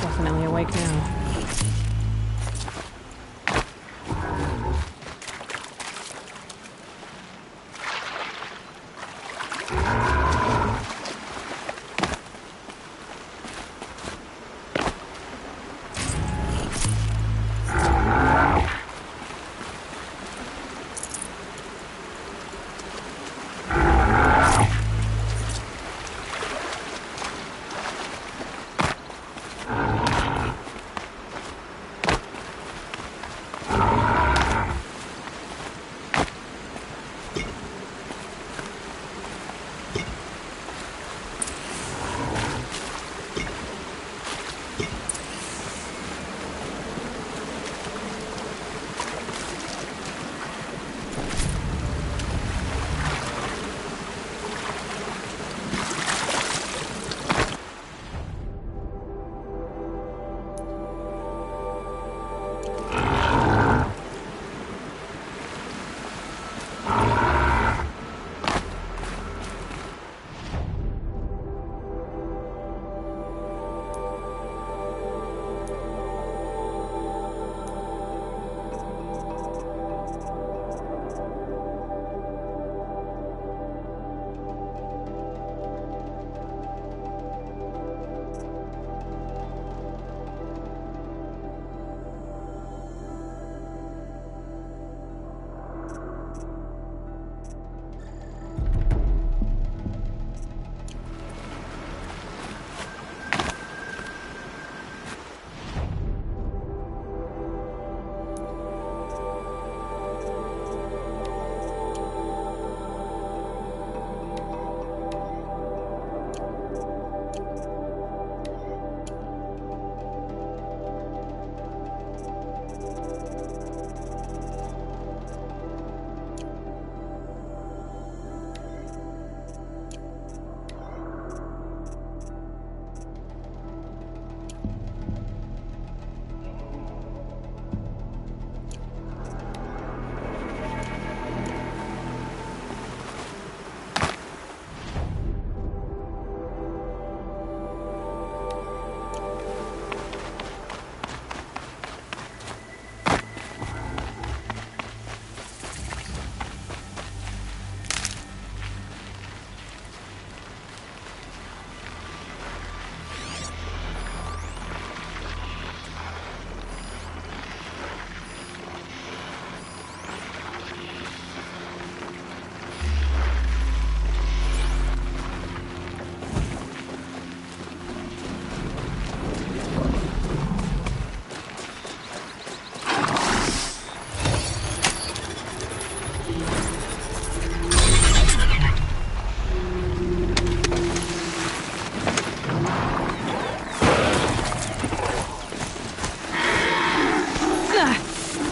Definitely awake now.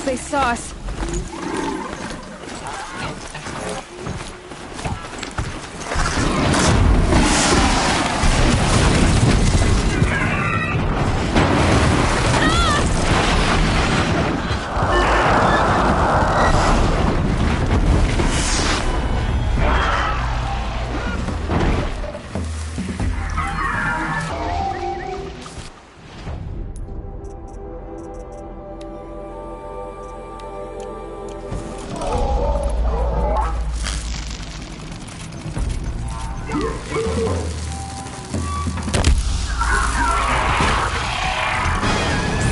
They saw us.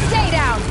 Stay down!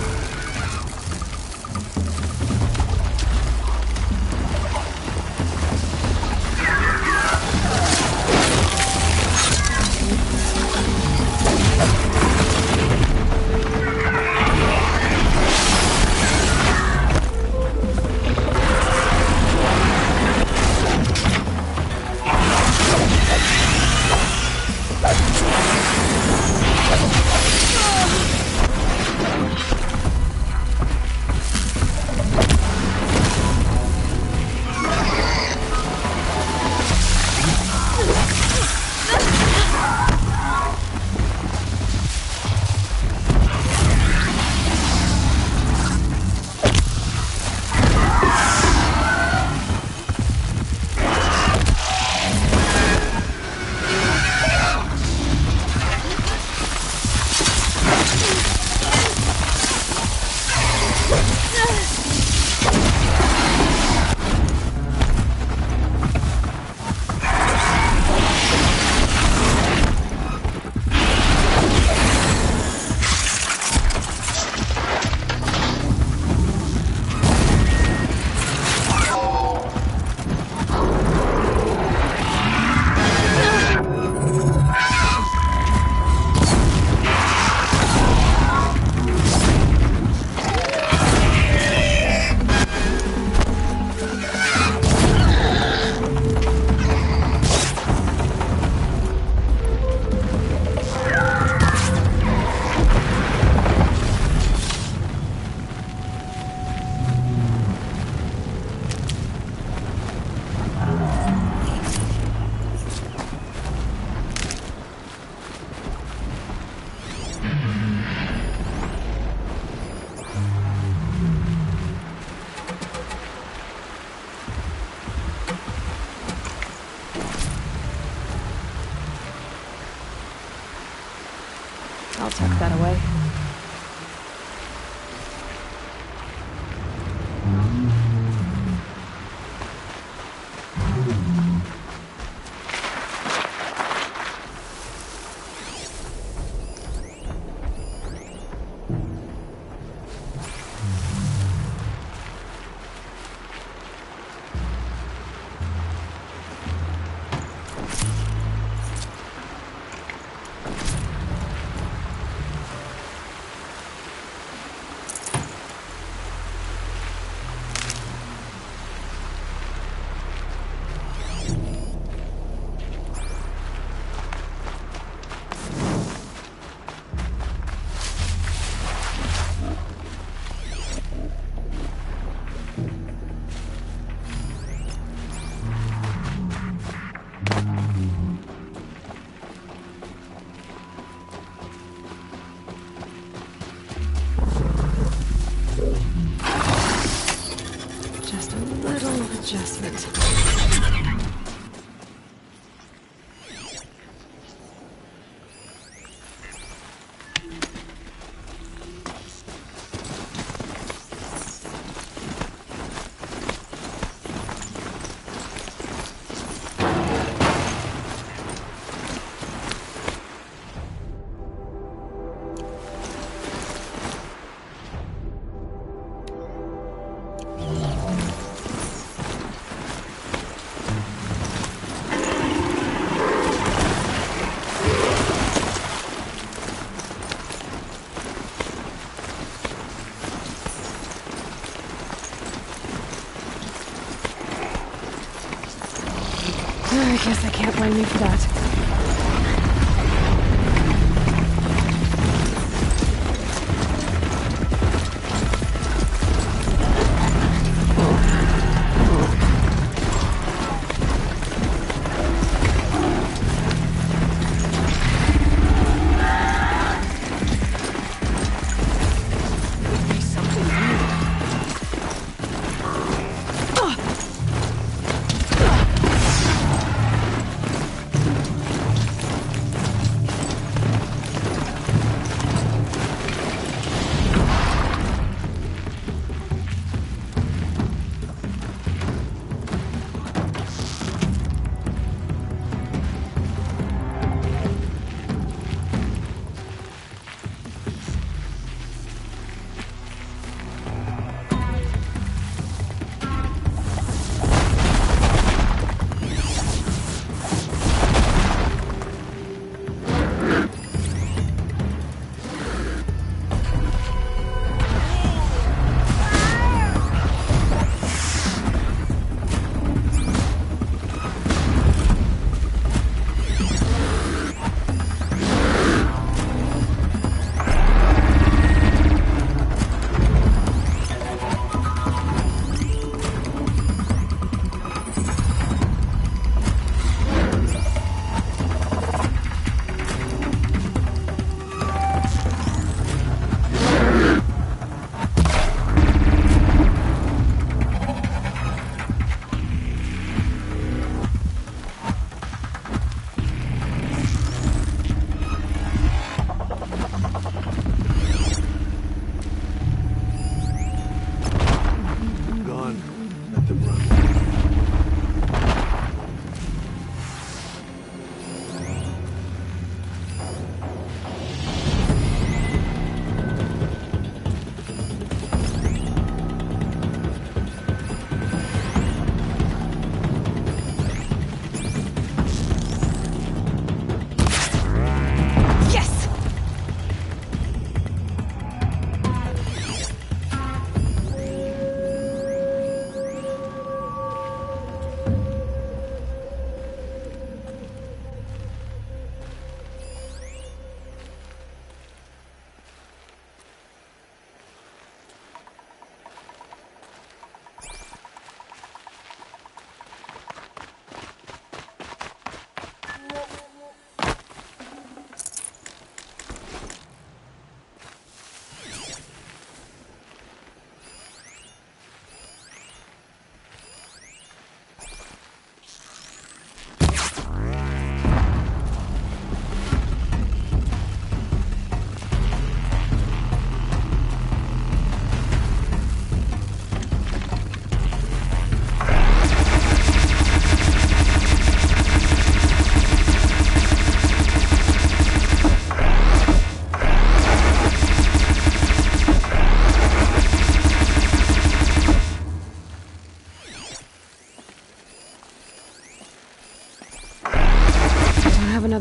I'll tuck that away.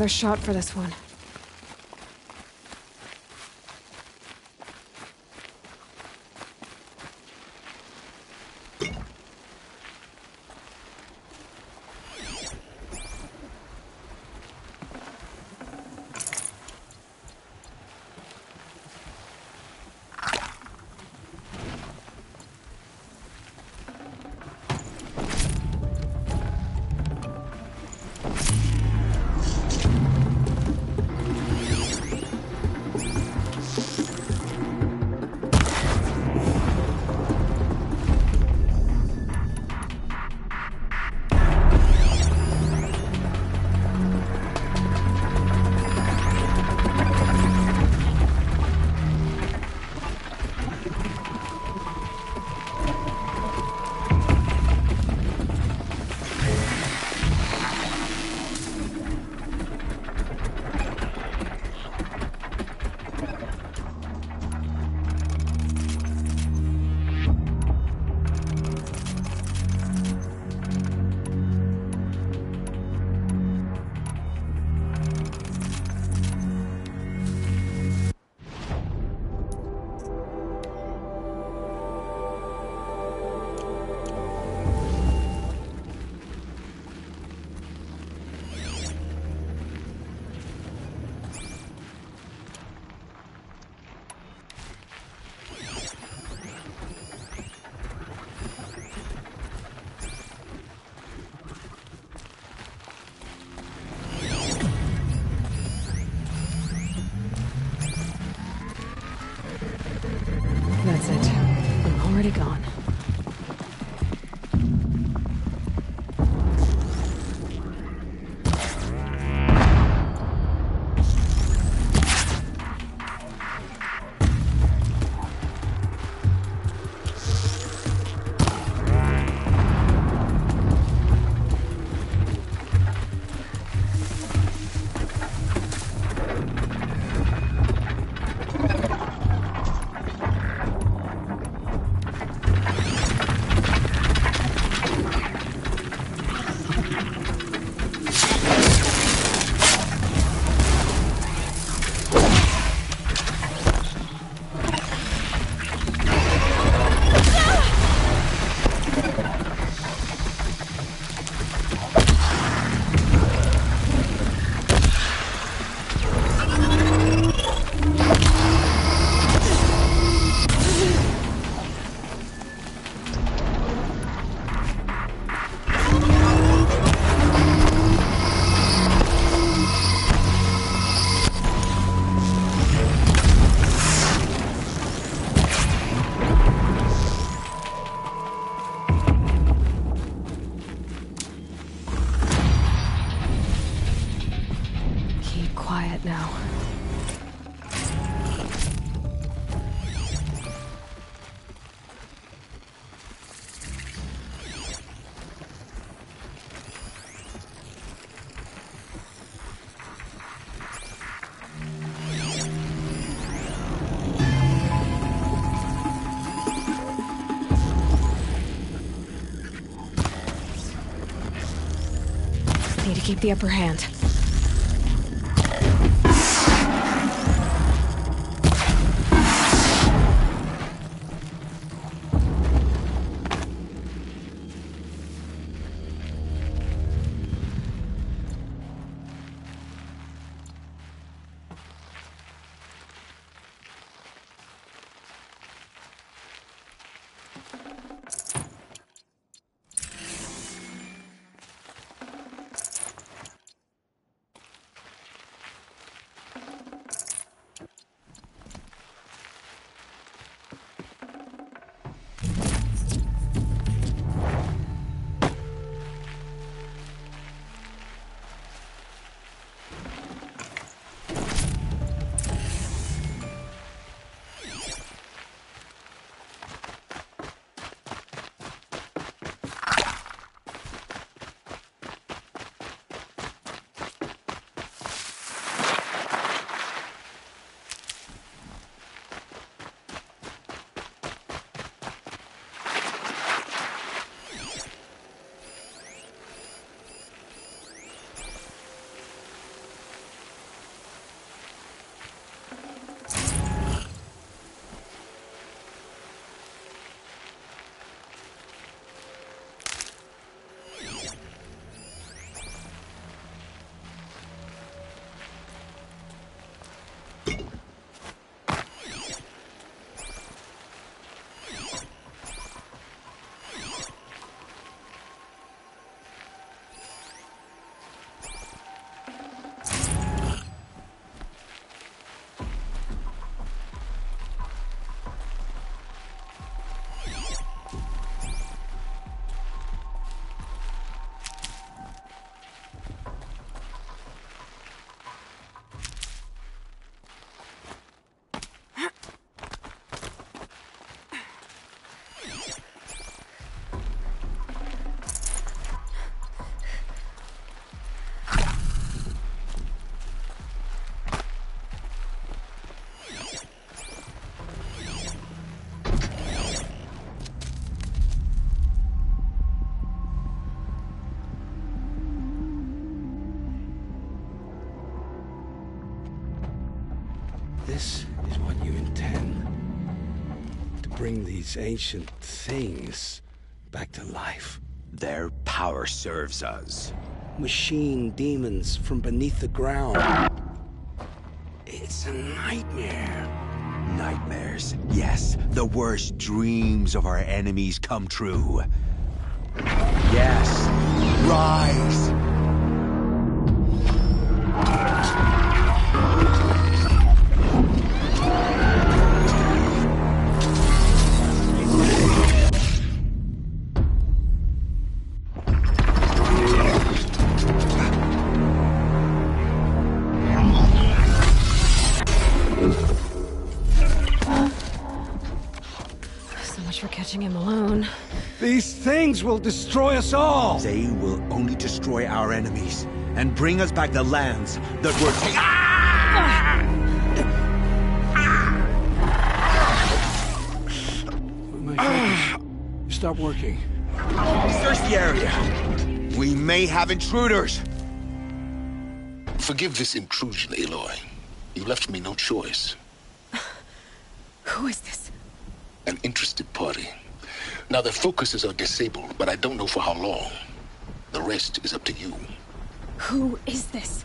another shot for this one. That's it. I'm already gone. Now. Need to keep the upper hand. This is what you intend. To bring these ancient things back to life. Their power serves us. Machine demons from beneath the ground. It's a nightmare. Nightmares. Yes, the worst dreams of our enemies come true. Yes, rise! Catching him alone. These things will destroy us all! They will only destroy our enemies and bring us back the lands that were taken. Ah! My focus. Stop working. Search the area. We may have intruders. Forgive this intrusion, Aloy. You left me no choice. Who is this? An interested party. Now their focuses are disabled, but I don't know for how long. The rest is up to you. Who is this?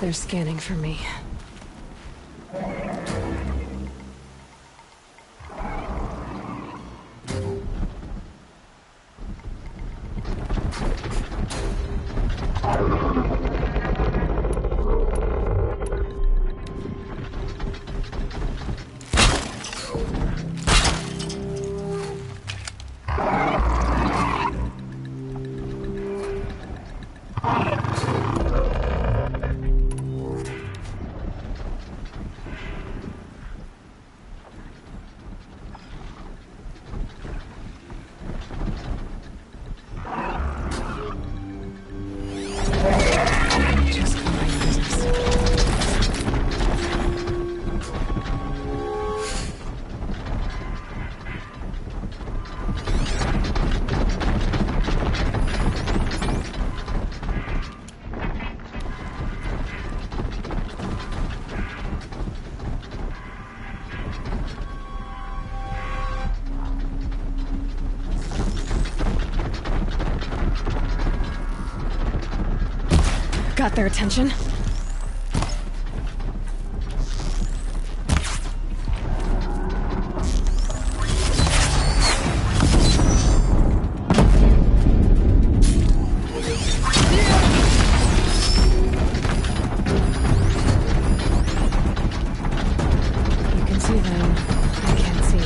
They're scanning for me. Got their attention. You can see them. I can't see.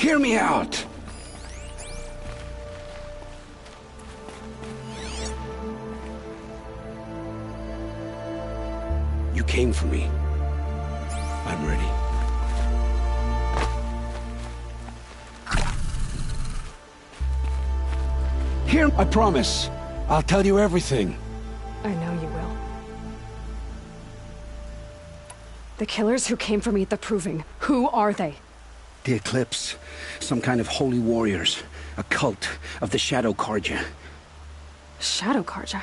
Hear me out! You came for me. I'm ready. Here, I promise. I'll tell you everything. I know you will. The killers who came for me at the Proving, who are they? The Eclipse. Some kind of holy warriors. A cult of the Shadow Carja. Shadow Carja?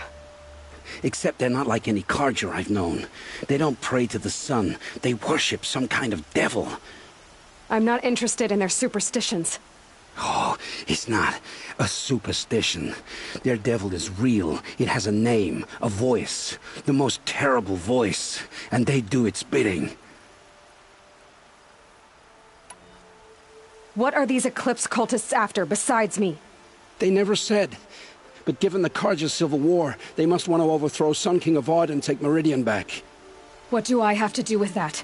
Except they're not like any Carja I've known. They don't pray to the sun. They worship some kind of devil. I'm not interested in their superstitions. Oh, it's not a superstition. Their devil is real. It has a name, a voice. The most terrible voice. And they do its bidding. What are these Eclipse cultists after, besides me? They never said. But given the Carja civil war, they must want to overthrow Sun King Avad and take Meridian back. What do I have to do with that?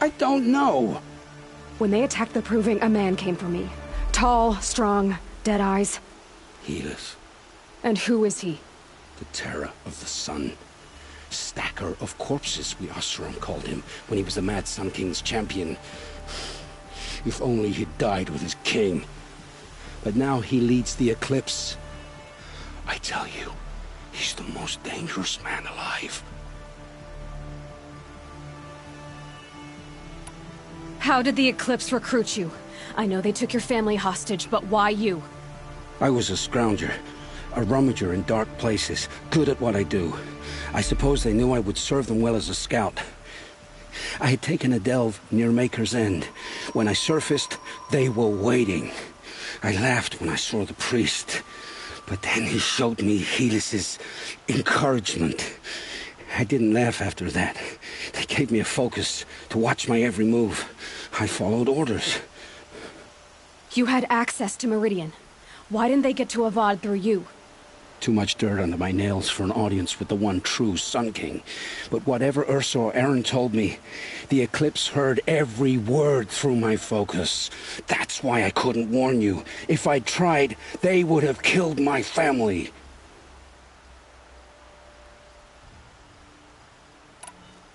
I don't know. When they attacked the Proving, a man came for me. Tall, strong, dead eyes. Helis. And who is he? The terror of the sun. Stacker of corpses, we Oseram called him, when he was the Mad Sun King's champion. If only he'd died with his king. But now he leads the Eclipse. I tell you, he's the most dangerous man alive. How did the Eclipse recruit you? I know they took your family hostage, but why you? I was a scrounger, a rummager in dark places, good at what I do. I suppose they knew I would serve them well as a scout. I had taken a delve near Maker's End. When I surfaced, they were waiting. I laughed when I saw the priest, but then he showed me Helis's encouragement. I didn't laugh after that. They gave me a focus to watch my every move. I followed orders. You had access to Meridian. Why didn't they get to Avad through you? Too much dirt under my nails for an audience with the one true Sun King. But whatever Ursa or Aaron told me, the Eclipse heard every word through my focus. That's why I couldn't warn you. If I'd tried, they would have killed my family.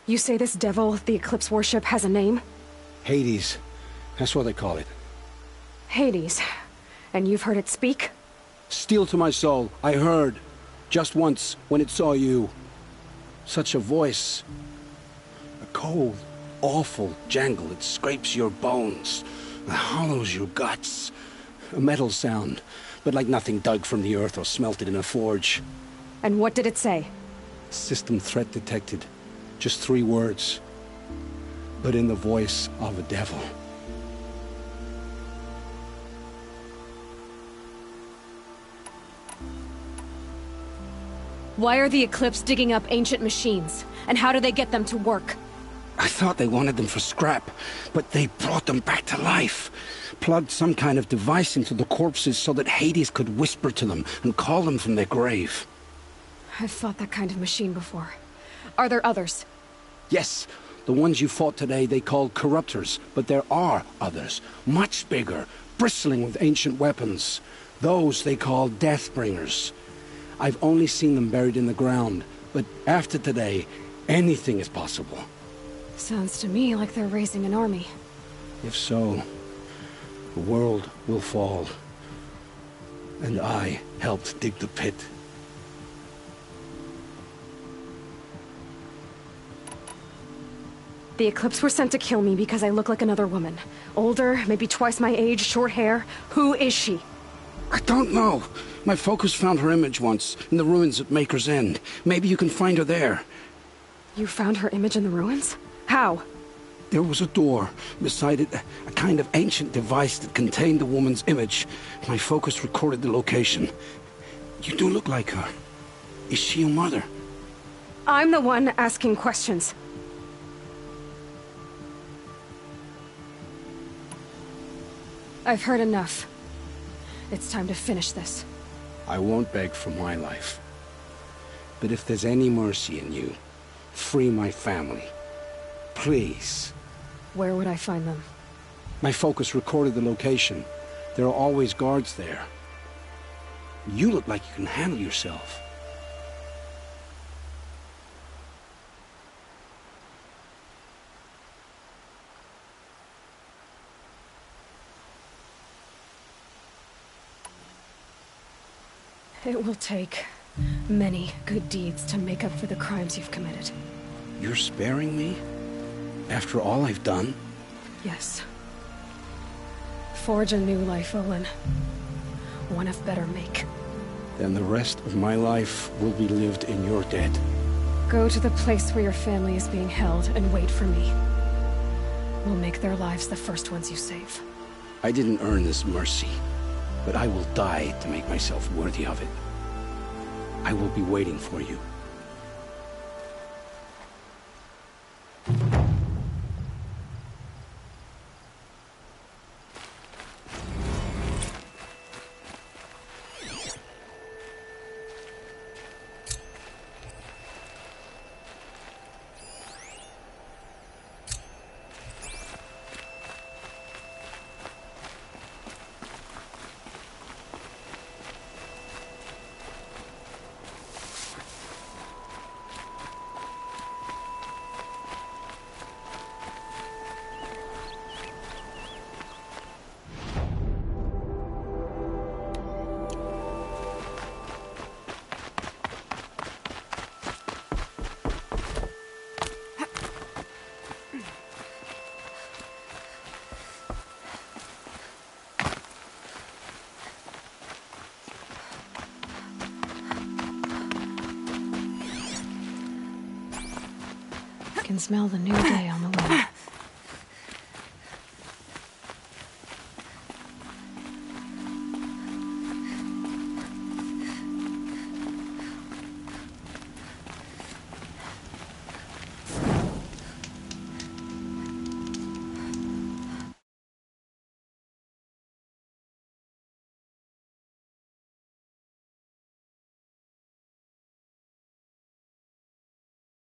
You say this devil the Eclipse worship has a name? Hades. That's what they call it. Hades. And you've heard it speak? Steel to my soul, I heard. Just once, when it saw you. Such a voice. A cold, awful jangle that scrapes your bones. That hollows your guts. A metal sound, but like nothing dug from the earth or smelted in a forge. And what did it say? System threat detected. Just 3 words. But in the voice of a devil. Why are the Eclipse digging up ancient machines? And how do they get them to work? I thought they wanted them for scrap, but they brought them back to life. Plugged some kind of device into the corpses so that Hades could whisper to them and call them from their grave. I've fought that kind of machine before. Are there others? Yes, the ones you fought today they called corruptors, but there are others, much bigger, bristling with ancient weapons. Those they call Deathbringers. I've only seen them buried in the ground, but after today, anything is possible. Sounds to me like they're raising an army. If so, the world will fall. And I helped dig the pit. The Eclipse were sent to kill me because I look like another woman. Older, maybe twice my age, short hair. Who is she? I don't know. My focus found her image once, in the ruins at Maker's End. Maybe you can find her there. You found her image in the ruins? How? There was a door. Beside it, a kind of ancient device that contained the woman's image. My focus recorded the location. You do look like her. Is she your mother? I'm the one asking questions. I've heard enough. It's time to finish this. I won't beg for my life. But if there's any mercy in you, free my family. Please. Where would I find them? My focus recorded the location. There are always guards there. You look like you can handle yourself. It will take many good deeds to make up for the crimes you've committed. You're sparing me? After all I've done? Yes. Forge a new life, Olin. One of better make. Then the rest of my life will be lived in your debt. Go to the place where your family is being held and wait for me. We'll make their lives the first ones you save. I didn't earn this mercy, but I will die to make myself worthy of it. I will be waiting for you. I can smell the new day on the way.